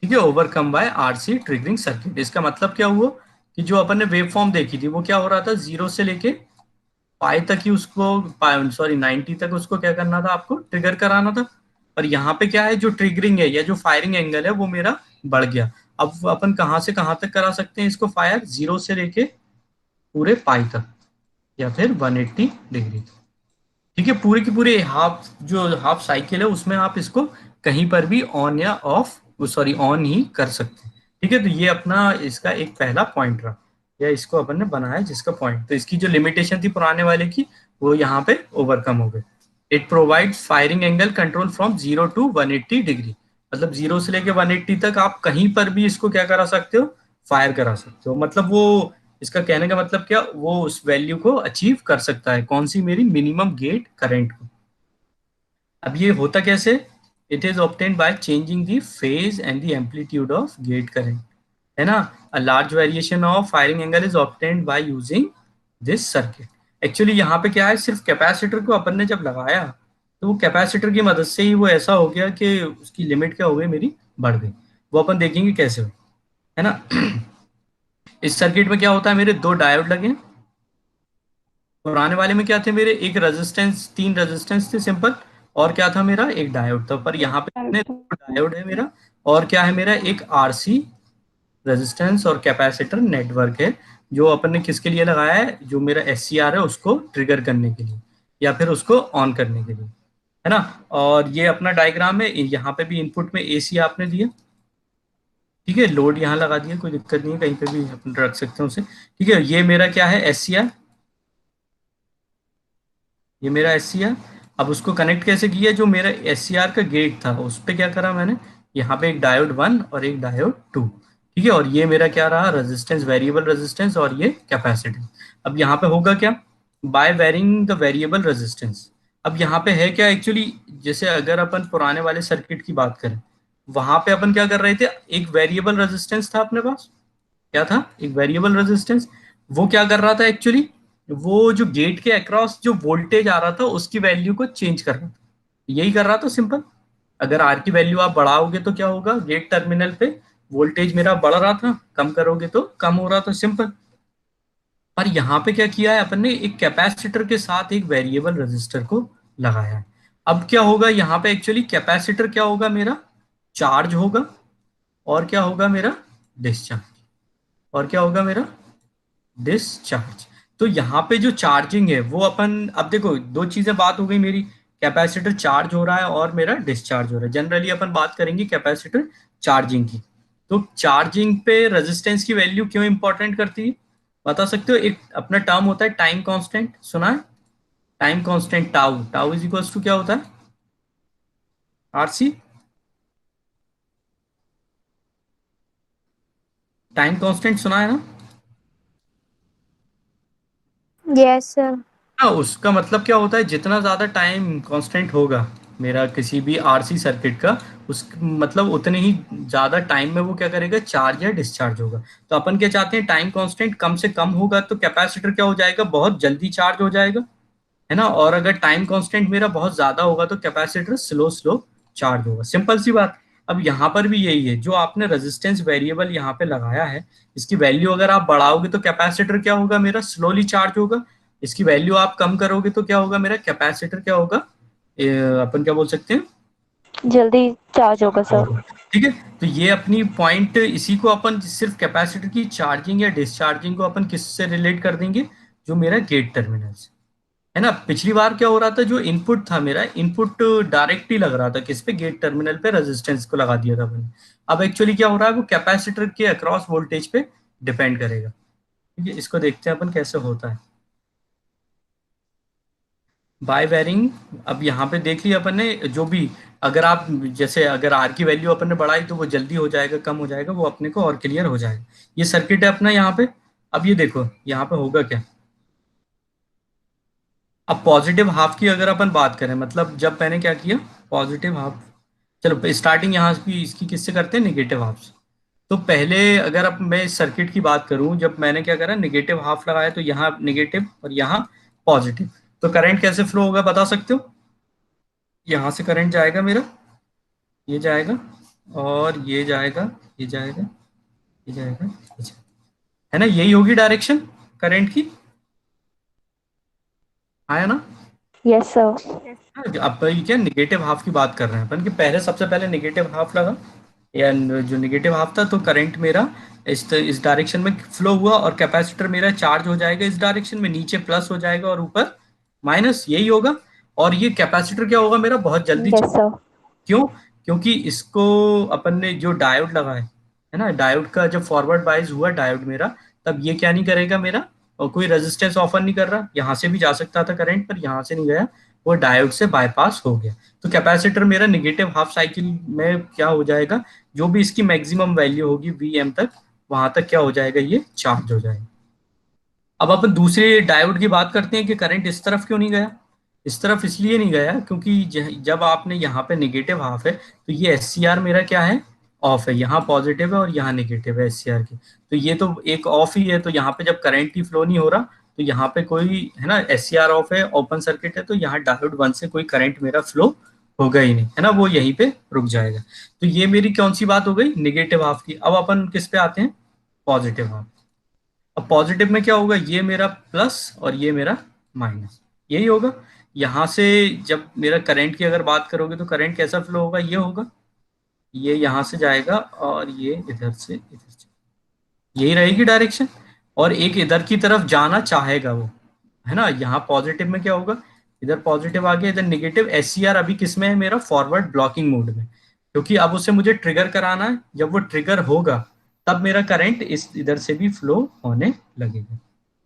S1: ठीक है, overcome bye RC triggering circuit. इसका मतलब क्या हुआ कि जो अपन ने वेव फॉर्म देखी थी वो क्या हो रहा था, 0 से लेके पाई तक ही उसको, सॉरी 90 तक उसको क्या करना था, आपको ट्रिगर कराना था। पर यहाँ पे क्या है, जो ट्रिगरिंग है या जो फायरिंग एंगल है वो मेरा बढ़ गया। अब अपन कहाँ से कहाँ तक करा सकते हैं इसको फायर, 0 से लेके पूरे पाई तक, या फिर 180 डिग्री। ठीक है, पूरे की पूरे हाफ, जो हाफ साइकिल है उसमें आप इसको कहीं पर भी ऑन या ऑफ, सॉरी ऑन ही कर सकते हैं। ठीक है, तो ये अपना इसका एक पहला पॉइंट रहा, या इसको अपन ने बनाया जिसका पॉइंट, तो इसकी जो लिमिटेशन थी पुराने वाले की, वो यहाँ पे ओवरकम हो गई। It provide firing angle control from 0 to 180 degree. मतलब 0 से लेके 180 तक आप कहीं पर भी इसको क्या करा सकते हो, फायर करा सकते हो। मतलब वो, इसका कहने का मतलब क्या, वो उस वैल्यू को अचीव कर सकता है, कौन सी, मेरी मिनिमम गेट करंट को। अब ये होता कैसे, it is obtained by changing the phase and the amplitude of gate current, है ना। A large variation of firing angle is obtained by using this circuit. Actually यहाँ पे क्या है, सिर्फ कैपेसिटर को अपन ने जब लगाया तो वो कैपेसिटर की मदद से ही वो ऐसा हो गया कि उसकी लिमिट क्या हो गई मेरी, बढ़ गई। वो अपन देखेंगे कैसे हो, है ना। इस सर्किट में क्या होता है, मेरे दो डायोड लगे हैं। पुराने वाले में क्या थे मेरे, एक रेजिस्टेंस, तीन रेजिस्टेंस थे सिंपल, और क्या था मेरा, एक डायोड था। पर यहाँ पे कितने, दो डायोड है मेरा, और क्या है मेरा, एक आरसी रेजिस्टेंस और कैपेसिटर नेटवर्क है, जो अपन ने किसके लिए लगाया है, जो मेरा एससीआर है उसको ट्रिगर करने के लिए, या फिर उसको ऑन करने के लिए, है ना। और ये अपना डायग्राम है, यहाँ पे भी इनपुट में एसी आपने दिया। ठीक है, लोड यहाँ लगा दिया, कोई दिक्कत नहीं है, कहीं पे भी अपन रख सकते हैं उसे। ठीक है, ये मेरा क्या है, एससीआर, ये मेरा एस सी आर। अब उसको कनेक्ट कैसे किया, जो मेरा एस सी आर का गेट था उस पर क्या करा मैंने, यहाँ पे एक डायोड 1 और एक डायोड 2। ठीक है, और ये मेरा क्या रहा, रेजिस्टेंस, वेरिएबल रेजिस्टेंस, और ये कैपेसिटेंस। अब यहाँ पे होगा क्या, by varying the variable resistance. अब यहाँ पे है क्या एक्चुअली, जैसे अगर अपन पुराने वाले सर्किट की बात करें, वहां पे अपन क्या कर रहे थे, एक वेरिएबल रेजिस्टेंस था अपने पास, क्या था, एक वेरिएबल रेजिस्टेंस। वो क्या कर रहा था एक्चुअली, वो जो गेट के अक्रॉस जो वोल्टेज आ रहा था उसकी वैल्यू को चेंज कर रहा था, यही कर रहा था सिंपल। अगर आर की वैल्यू आप बढ़ाओगे तो क्या होगा, गेट टर्मिनल पे वोल्टेज मेरा बढ़ रहा था, कम करोगे तो कम हो रहा था, सिंपल। पर यहाँ पे क्या किया है अपन ने, एक कैपेसिटर के साथ एक वेरिएबल रजिस्टर को लगाया है। अब क्या होगा यहाँ पे, एक्चुअली कैपेसिटर क्या होगा मेरा, चार्ज होगा, और क्या होगा मेरा, डिस्चार्ज, और क्या होगा मेरा, डिस्चार्ज। तो यहाँ पे जो चार्जिंग है वो अपन, अब देखो दो चीजें बात हो गई मेरी, कैपेसिटर चार्ज हो रहा है और मेरा डिस्चार्ज हो रहा है। जनरली अपन बात करेंगे कैपेसिटर चार्जिंग की। तो चार्जिंग पे रेजिस्टेंस की वैल्यू क्यों इंपॉर्टेंट करती है, बता सकते हो। एक अपना टर्म होता है टाइम कांस्टेंट, सुना है, time constant tau, tau is equals to क्या होता है, आरसी। टाइम कांस्टेंट सुना है ना।
S2: Yes sir.
S1: हाँ, उसका मतलब क्या होता है, जितना ज़्यादा टाइम कांस्टेंट होगा मेरा किसी भी आरसी सर्किट का, उस मतलब उतने ही ज़्यादा टाइम में वो क्या करेगा, चार्ज या डिस्चार्ज होगा। तो अपन क्या चाहते हैं, टाइम कांस्टेंट कम से कम होगा तो कैपेसिटर क्या हो जाएगा, बहुत जल्दी चार्ज हो जाएगा, है ना। और अगर टाइम कांस्टेंट मेरा बहुत ज़्यादा होगा तो कैपेसिटर स्लो स्लो चार्ज होगा, सिंपल सी बात। अब यहाँ पर भी यही है, जो आपने रेजिस्टेंस वेरिएबल यहाँ पे लगाया है, इसकी वैल्यू अगर आप बढ़ाओगे तो कैपेसिटर क्या होगा, मेरा स्लोली चार्ज होगा। इसकी वैल्यू आप कम करोगे तो क्या होगा, मेरा कैपेसिटर क्या होगा, अपन क्या बोल सकते हैं,
S2: जल्दी चार्ज होगा सर।
S1: होगा। ठीक है, तो ये अपनी पॉइंट, इसी को अपन सिर्फ कैपेसिटर की चार्जिंग या डिस्चार्जिंग को अपन किससे रिलेट कर देंगे, जो मेरा गेट टर्मिनल से, है ना। पिछली बार क्या हो रहा था, जो इनपुट था मेरा, इनपुट डायरेक्ट ही लग रहा था किस पे, गेट टर्मिनल पे रेजिस्टेंस को लगा दिया था मैंने। अब एक्चुअली क्या हो रहा है, वो कैपेसिटर के अक्रॉस वोल्टेज पे डिपेंड करेगा। ठीक है, इसको देखते हैं अपन कैसे होता है बाय वेरिंग। अब यहाँ पे देख लिया अपन ने, जो भी, अगर आप, जैसे अगर आर की वैल्यू अपन ने बढ़ाई तो वो जल्दी हो जाएगा, कम हो जाएगा, वो अपने को और क्लियर हो जाएगा। ये सर्किट है अपना यहाँ पे। अब ये देखो यहाँ पे होगा क्या। अब पॉजिटिव हाफ की अगर अपन बात करें, मतलब जब मैंने क्या किया, पॉजिटिव हाफ, चलो स्टार्टिंग यहाँ की इसकी किससे करते हैं, निगेटिव हाफ से। तो पहले अगर अब मैं इस सर्किट की बात करूं, जब मैंने क्या करा, निगेटिव हाफ लगाया तो यहाँ निगेटिव और यहाँ पॉजिटिव, तो करंट कैसे फ्लो होगा बता सकते हो। यहाँ से करंट जाएगा मेरा, ये जाएगा, और ये जाएगा, ये जाएगा, ये जाएगा, ये जाएगा। है ना, यही होगी डायरेक्शन करंट की, आया ना।
S2: Yes sir.
S1: अब ये क्या, निगेटिव हाफ की बात कर रहे हैं अपन कि पहले, सबसे पहले निगेटिव हाफ लगा, या जो निगेटिव हाफ था, तो करंट मेरा इस डायरेक्शन में फ्लो हुआ, और कैपेसिटर मेरा चार्ज हो जाएगा इस डायरेक्शन में, नीचे प्लस हो जाएगा और ऊपर माइनस, यही होगा। और ये कैपेसिटर क्या होगा मेरा, बहुत जल्दी,
S2: यस सर।
S1: क्यों, क्योंकि इसको अपन ने जो डायोड लगा है ना, डायोड का जब फॉरवर्ड बाइज हुआ डायोड मेरा, तब ये क्या नहीं करेगा मेरा, और कोई रेजिस्टेंस ऑफर नहीं कर रहा, यहाँ से भी जा सकता था करंट, पर यहाँ से नहीं गया, वो डायोड से बाईपास हो गया। तो कैपेसिटर मेरा निगेटिव हाफ साइकिल में क्या हो जाएगा, जो भी इसकी मैक्सिमम वैल्यू होगी वी एम तक, वहां तक क्या हो जाएगा, ये चार्ज हो जाएगा। अब अपन दूसरे डायोड की बात करते हैं कि करंट इस तरफ क्यों नहीं गया। इस तरफ इसलिए नहीं गया क्योंकि जब आपने यहाँ पे नेगेटिव हाफ है, तो ये एस सी आर मेरा क्या है, ऑफ है, यहाँ पॉजिटिव है और यहाँ नेगेटिव है एस सी आर की, तो ये तो एक ऑफ ही है, तो यहाँ पे जब करंट ही फ्लो नहीं हो रहा, तो यहाँ पे कोई, है ना, एस सी आर ऑफ है, ओपन सर्किट है, तो यहाँ डायोड वन से कोई करंट मेरा फ्लो होगा ही नहीं, है ना, वो यहीं पे रुक जाएगा। तो ये मेरी कौन सी बात हो गई, निगेटिव हाफ की। अब अपन किस पे आते हैं, पॉजिटिव हाफ। अब पॉजिटिव में क्या होगा, ये मेरा प्लस और ये मेरा माइनस, यही होगा। यहाँ से जब मेरा करंट की अगर बात करोगे तो करंट कैसा फ्लो होगा, ये होगा, ये यहाँ से जाएगा और ये इधर से इधर से, यही रहेगी डायरेक्शन। और एक इधर की तरफ जाना चाहेगा वो, है ना। यहाँ पॉजिटिव में क्या होगा, इधर पॉजिटिव आ गया, इधर निगेटिव। एस सी आर अभी किस में है मेरा, फॉरवर्ड ब्लॉकिंग मोड में, क्योंकि अब उसे मुझे ट्रिगर कराना है, जब वो ट्रिगर होगा तब मेरा करंट इस इधर से भी फ्लो होने लगेगा।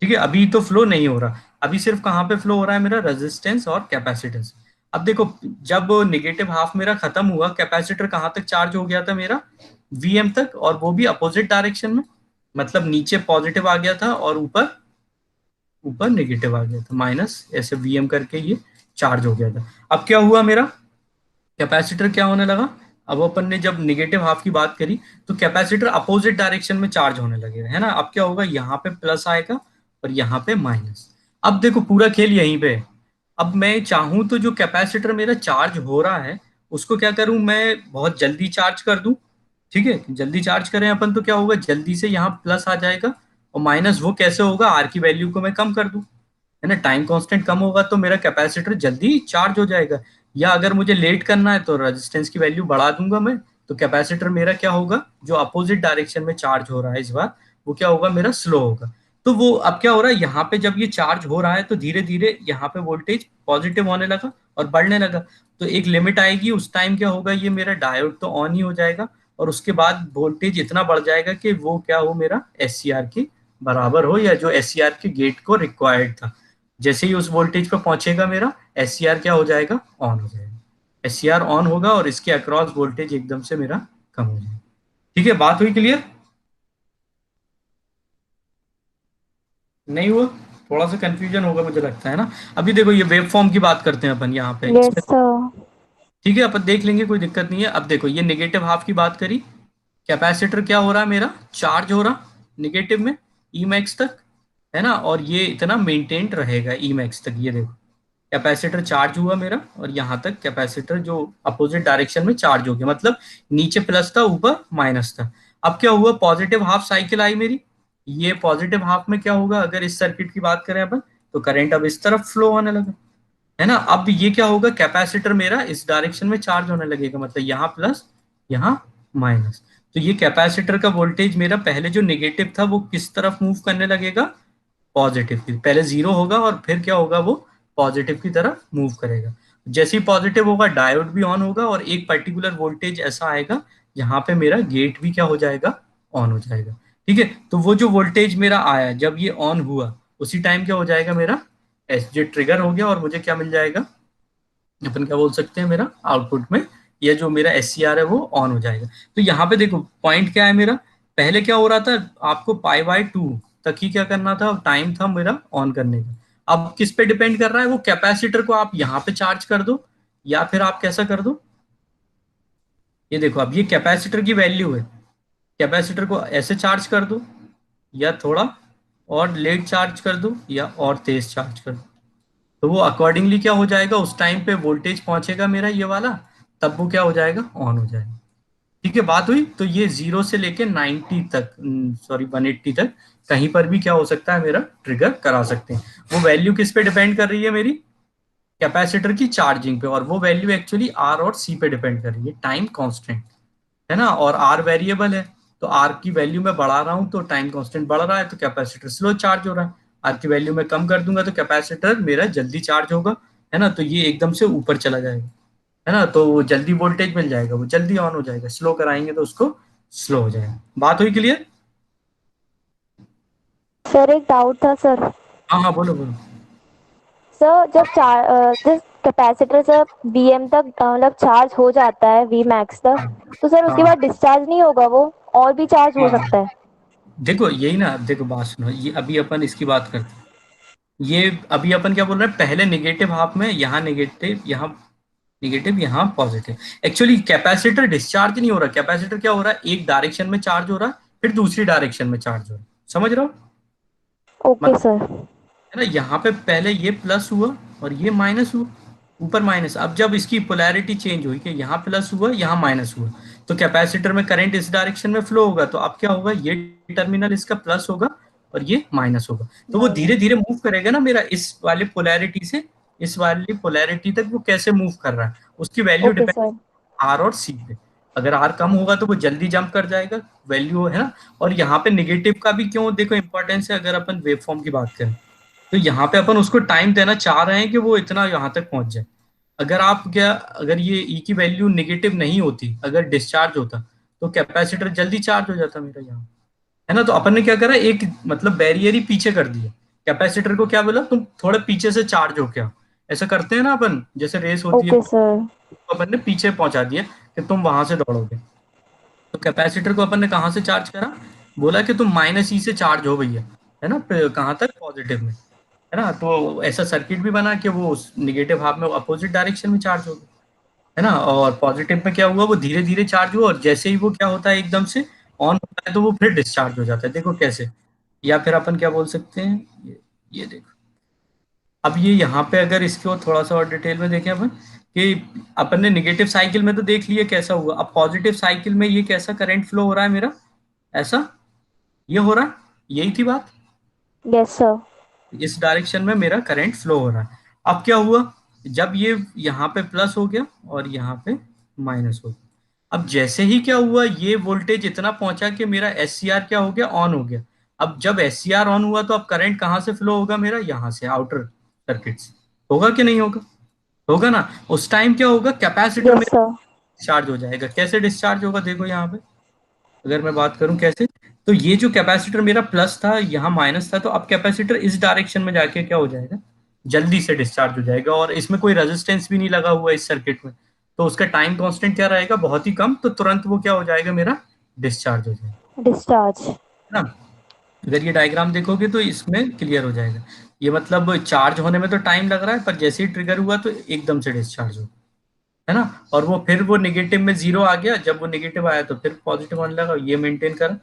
S1: ठीक है, अभी तो फ्लो नहीं हो रहा, अभी सिर्फ कहाँ पे फ्लो हो रहा है मेरा, रेजिस्टेंस और कैपेसिटेंस। अब देखो, जब नेगेटिव हाफ मेरा खत्म हुआ, कैपेसिटर कहाँ तक चार्ज हो गया था मेरा, वीएम तक, और वो भी अपोजिट डायरेक्शन में, मतलब नीचे पॉजिटिव आ गया था और ऊपर ऊपर नेगेटिव आ गया था, माइनस, ऐसे वीएम करके ये चार्ज हो गया था। अब क्या हुआ मेरा, कैपेसिटर क्या होने लगा, अब अपन ने जब निगेटिव हाफ की बात करी, तो कैपेसिटर अपोजिट डायरेक्शन में चार्ज होने लगेगा, है ना। अब क्या होगा, यहाँ पे प्लस आएगा और यहाँ पे माइनस। अब देखो पूरा खेल यहीं पे है। अब मैं चाहूं तो जो कैपेसिटर मेरा चार्ज हो रहा है, उसको क्या करूं, मैं बहुत जल्दी चार्ज कर दूं। ठीक है, जल्दी चार्ज करें अपन तो क्या होगा, जल्दी से यहाँ प्लस आ जाएगा, और माइनस वो कैसे होगा, आर की वैल्यू को मैं कम कर दूं, है ना, टाइम कांस्टेंट कम होगा तो मेरा कैपेसिटर जल्दी चार्ज हो जाएगा। या अगर मुझे लेट करना है तो रेजिस्टेंस की वैल्यू बढ़ा दूंगा मैं, तो कैपेसिटर मेरा क्या होगा, जो अपोजिट डायरेक्शन में चार्ज हो रहा है इस बार, वो क्या होगा, मेरा स्लो होगा। तो वो अब क्या हो रहा है, यहाँ पे जब ये चार्ज हो रहा है तो धीरे धीरे यहाँ पे वोल्टेज पॉजिटिव होने लगा और बढ़ने लगा। तो एक लिमिट आएगी, उस टाइम क्या होगा, ये मेरा डायोड तो ऑन ही हो जाएगा, और उसके बाद वोल्टेज इतना बढ़ जाएगा कि वो क्या हो, मेरा एस सी आर के बराबर हो, या जो एस सी आर के गेट को रिक्वायर्ड था। जैसे ही उस वोल्टेज पर पहुंचेगा मेरा एस सी आर क्या हो जाएगा, ऑन हो जाएगा। एस सी आर ऑन होगा और इसके अक्रॉस वोल्टेज एकदम से मेरा कम हो जाएगा। ठीक है, बात हुई क्लियर, नहीं हुआ। थोड़ा सा कंफ्यूजन होगा मुझे लगता है ना। अभी देखो ये वेव फॉर्म की बात करते हैं अपन यहाँ पे
S2: यस
S1: इसमें,
S2: सर।
S1: ठीक है अपन देख लेंगे, कोई दिक्कत नहीं है। अब देखो ये नेगेटिव हाफ की बात करी, कैपेसिटर क्या हो रहा है मेरा, चार्ज हो रहा निगेटिव में ई मैक्स तक, है ना, और ये इतना मेंटेन्ड रहेगा ई मैक्स तक। ये देखो कैपेसिटर चार्ज हुआ मेरा और यहाँ तक कैपेसिटर जो अपोजिट डायरेक्शन में चार्ज हो गया, मतलब नीचे प्लस था ऊपर माइनस था। अब क्या हुआ, पॉजिटिव हाफ साइकिल आई मेरी, ये पॉजिटिव हाफ में क्या होगा, अगर इस सर्किट की बात करें अपन, तो करंट अब इस तरफ फ्लो होने लगा, है ना। अब ये क्या होगा, कैपेसिटर मेरा इस डायरेक्शन में चार्ज होने लगेगा, मतलब यहाँ प्लस यहाँ माइनस। तो ये कैपेसिटर का वोल्टेज मेरा पहले जो नेगेटिव था वो किस तरफ मूव करने लगेगा, पॉजिटिव की। पहले जीरो होगा और फिर क्या होगा, वो पॉजिटिव की तरफ मूव करेगा। जैसे ही पॉजिटिव होगा डायोड भी ऑन होगा और एक पर्टिकुलर वोल्टेज ऐसा आएगा जहां पे मेरा गेट भी क्या हो जाएगा, ऑन हो जाएगा। ठीक है, तो वो जो वोल्टेज मेरा आया जब ये ऑन हुआ, उसी टाइम क्या हो जाएगा मेरा एस जे ट्रिगर हो गया, और मुझे क्या मिल जाएगा, अपन क्या बोल सकते हैं, मेरा आउटपुट में ये जो मेरा एस सी आर है वो ऑन हो जाएगा। तो यहाँ पे देखो पॉइंट क्या है मेरा, पहले क्या हो रहा था, आपको पाई बाय टू तक ही क्या करना था, टाइम था मेरा ऑन करने का। अब किस पे डिपेंड कर रहा है, वो कैपेसिटर को आप यहाँ पे चार्ज कर दो या फिर आप कैसा कर दो, ये देखो अब ये कैपेसिटर की वैल्यू है, कैपेसिटर को ऐसे चार्ज कर दो या थोड़ा और लेट चार्ज कर दो या और तेज चार्ज कर दो, तो वो अकॉर्डिंगली क्या हो जाएगा, उस टाइम पे वोल्टेज पहुंचेगा मेरा ये वाला, तब वो क्या हो जाएगा, ऑन हो जाएगा। ठीक है, बात हुई। तो ये 0 से लेके 90 तक, सॉरी 180 तक कहीं पर भी क्या हो सकता है, मेरा ट्रिगर करा सकते हैं। वो वैल्यू किस पे डिपेंड कर रही है मेरी, कैपेसिटर की चार्जिंग पे, और वो वैल्यू एक्चुअली आर और सी पे डिपेंड कर रही है, टाइम कांस्टेंट, है ना। और आर वेरिएबल है, तो आर की वैल्यू में बढ़ा रहा हूँ तो टाइम कांस्टेंट बढ़ रहा है, तो कैपेसिटर स्लो चार्ज हो रहा है। आर की वैल्यू में कम कर दूंगा तो कैपेसिटर मेरा जल्दी चार्ज होगा, है ना, तो ये एकदम से ऊपर चला जाएगा, है ना, तो वो जल्दी वोल्टेज मिल जाएगा, वो जल्दी ऑन हो जाएगा, स्लो कराएंगे तो उसको स्लो हो जाएगा। बात हुई क्लियर।
S2: सर एक डाउट था सर।
S1: हाँ हाँ बोलो बोलो।
S2: सर जब जिस कैपेसिटर से वीएम तक मतलब चार्ज हो जाता है वी मैक्स तक, तो सर उसके बाद
S1: हाँ
S2: डिस्चार्ज नहीं होगा वो, और भी चार्ज हो सकता
S1: हाँ,
S2: है?
S1: देखो यही ना, देखो बात सुनो, ये अभी अपन इसकी बात करते हैं। ये अभी अपन क्या बोल रहे हैं, पहले नेगेटिव हाफ में यहाँ नेगेटिव, यहाँ नेगेटिव, यहाँ पॉजिटिव। एक्चुअली कैपेसिटर डिस्चार्ज नहीं हो रहा, कैपेसिटर क्या हो रहा है, एक डायरेक्शन में चार्ज हो रहा है फिर दूसरी डायरेक्शन में चार्ज हो रहा है, समझ रहे हो।
S2: Okay sir.
S1: है ना, यहाँ पे पहले ये प्लस हुआ और ये माइनस हुआ, ऊपर माइनस। अब जब इसकी पोलैरिटी चेंज हुई कि यहाँ प्लस हुआ यहाँ माइनस हुआ, तो कैपेसिटर में करंट इस डायरेक्शन में फ्लो होगा, तो अब क्या होगा, ये टर्मिनल इसका प्लस होगा और ये माइनस होगा, तो वो धीरे धीरे मूव करेगा ना मेरा इस वाले पोलैरिटी से इस वाली पोलैरिटी तक, वो कैसे मूव कर रहा है उसकी value
S2: okay
S1: depend
S2: sir.
S1: R और सी पे। अगर आर कम होगा तो वो जल्दी जंप कर जाएगा, वैल्यू है ना। और यहाँ पे निगेटिव का भी क्यों देखो इंपॉर्टेंस है, अगर अपन वेव फॉर्म की बात करें, तो यहाँ पे अपन उसको टाइम देना चाह रहे हैं कि वो इतना यहाँ तक पहुंच जाए। अगर आप क्या, अगर ये ई की वैल्यू नेगेटिव नहीं होती, अगर डिस्चार्ज होता, तो कैपेसिटर जल्दी चार्ज हो जाता मेरा यहाँ, है ना। तो अपन ने क्या करा, एक मतलब बैरियर ही पीछे कर दिया, कैपेसिटर को क्या बोला, तुम थोड़े पीछे से चार्ज हो क्या, ऐसा करते हैं ना अपन, जैसे रेस होती है,
S2: ओके सर।
S1: तो अपन ने पीछे पहुंचा दिया कि तुम वहां से दौड़ोगे। तो कैपेसिटर को अपन ने कहाँ से चार्ज करा, बोला कि तुम माइनस ई से चार्ज हो भैया, है ना, कहाँ तक, पॉजिटिव में, है ना। तो ऐसा सर्किट भी बना कि वो निगेटिव हाफ में अपोजिट डायरेक्शन में चार्ज हो गया, है ना, और पॉजिटिव में क्या हुआ, वो धीरे धीरे चार्ज हुआ, और जैसे ही वो क्या होता है एकदम से ऑन होता है तो वो फिर डिस्चार्ज हो जाता है, देखो कैसे। या फिर अपन क्या बोल सकते हैं, ये देखो, अब ये यहाँ पे अगर इसको थोड़ा सा और डिटेल में देखें अपन, कि अपन ने निगेटिव साइकिल में तो देख लिया कैसा हुआ, अब पॉजिटिव साइकिल में ये कैसा करंट फ्लो हो रहा है मेरा, ऐसा ये हो रहा है, यही थी बात,
S2: यस सर।
S1: इस डायरेक्शन में मेरा करंट फ्लो हो रहा है। अब क्या हुआ, जब ये यहाँ पे प्लस हो गया और यहाँ पे माइनस हो गया, अब जैसे ही क्या हुआ, ये वोल्टेज इतना पहुंचा कि मेरा एस सी आर क्या हो गया, ऑन हो गया। अब जब एस सी आर ऑन हुआ तो अब करंट कहाँ से फ्लो होगा मेरा, यहाँ से आउटर सर्किट से, होगा कि नहीं होगा, होगा ना। उस टाइम क्या होगा, कैपेसिटर
S2: यस
S1: मेरा
S2: सर।
S1: डिस्चार्ज हो जाएगा, कैसे डिस्चार्ज होगा देखो यहाँ पे, अगर मैं बात करूं कैसे, तो ये जो कैपेसिटर मेरा प्लस था यहाँ माइनस था, तो अब कैपेसिटर इस डायरेक्शन में जाके क्या हो जाएगा, जल्दी से डिस्चार्ज हो जाएगा, और इसमें कोई रेजिस्टेंस भी नहीं लगा हुआ इस सर्किट में, तो उसका टाइम कांस्टेंट क्या रहेगा, बहुत ही कम, तो तुरंत वो क्या हो जाएगा मेरा, डिस्चार्ज हो जाएगा,
S2: डिस्चार्ज।
S1: है ना। अगर ये डायग्राम देखोगे तो इसमें क्लियर हो जाएगा। ये मतलब चार्ज होने में तो टाइम लग रहा है, पर जैसे ही ट्रिगर हुआ तो एकदम से डिस्चार्ज हो, है ना। और वो फिर वो नेगेटिव में जीरो आ गया, जब वो नेगेटिव आया तो फिर पॉजिटिव आने लगा, ये मेंटेन कर।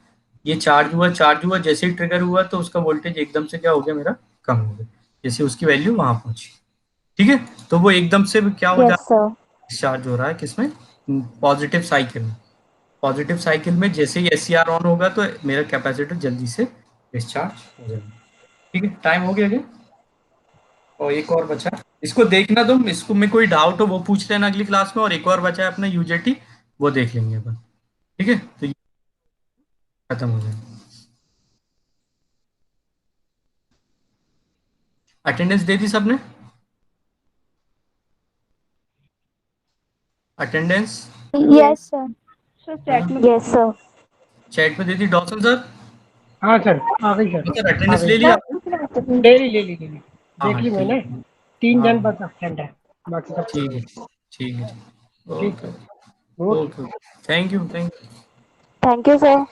S1: ये चार्ज हुआ, जैसे ही ट्रिगर हुआ तो उसका वोल्टेज एकदम से क्या हो गया मेरा, कम हो गया, जैसे उसकी वैल्यू वहां पहुंची। ठीक है, तो वो एकदम से क्या हो
S2: यस
S1: जाता
S2: सर।
S1: है, डिस्चार्ज हो रहा है किसमें, पॉजिटिव साइकिल में। पॉजिटिव साइकिल में जैसे ही एस ऑन होगा तो मेरा कैपेसिटर जल्दी से डिस्चार्ज हो जाएगा। ठीक है, टाइम हो गया क्या, और एक और बचा, इसको देखना तुम, इसको में कोई डाउट हो वो पूछ लेना अगली क्लास में, और एक और बचा है अपना यूजेटी, वो देख लेंगे अपन। ठीक है, तो ये खत्म हो जाएगा। अटेंडेंस दे दी सबने, attendance,
S2: yes sir.
S3: Sir chat में
S2: यस सर।
S1: चैट में दे दी डॉसन सर।
S3: हाँ सर, आ गई सर,
S1: सर
S3: आ
S1: अटेंडेंस
S3: गई।
S1: ले लिया आपने।
S3: ले ली।
S1: हाँ
S3: देख
S1: हाँ
S3: ली
S1: ठीक
S3: मैंने।
S1: है।
S3: 3
S1: हाँ
S3: जन
S1: हाँ
S3: बस absent है, बाकी सब
S1: ठीक
S3: ठीक
S1: है,
S3: है।
S1: ठीक है,
S3: ठीक
S1: ओके,
S3: है। Okay.
S1: Okay, thank you, thank you.
S2: Thank you sir.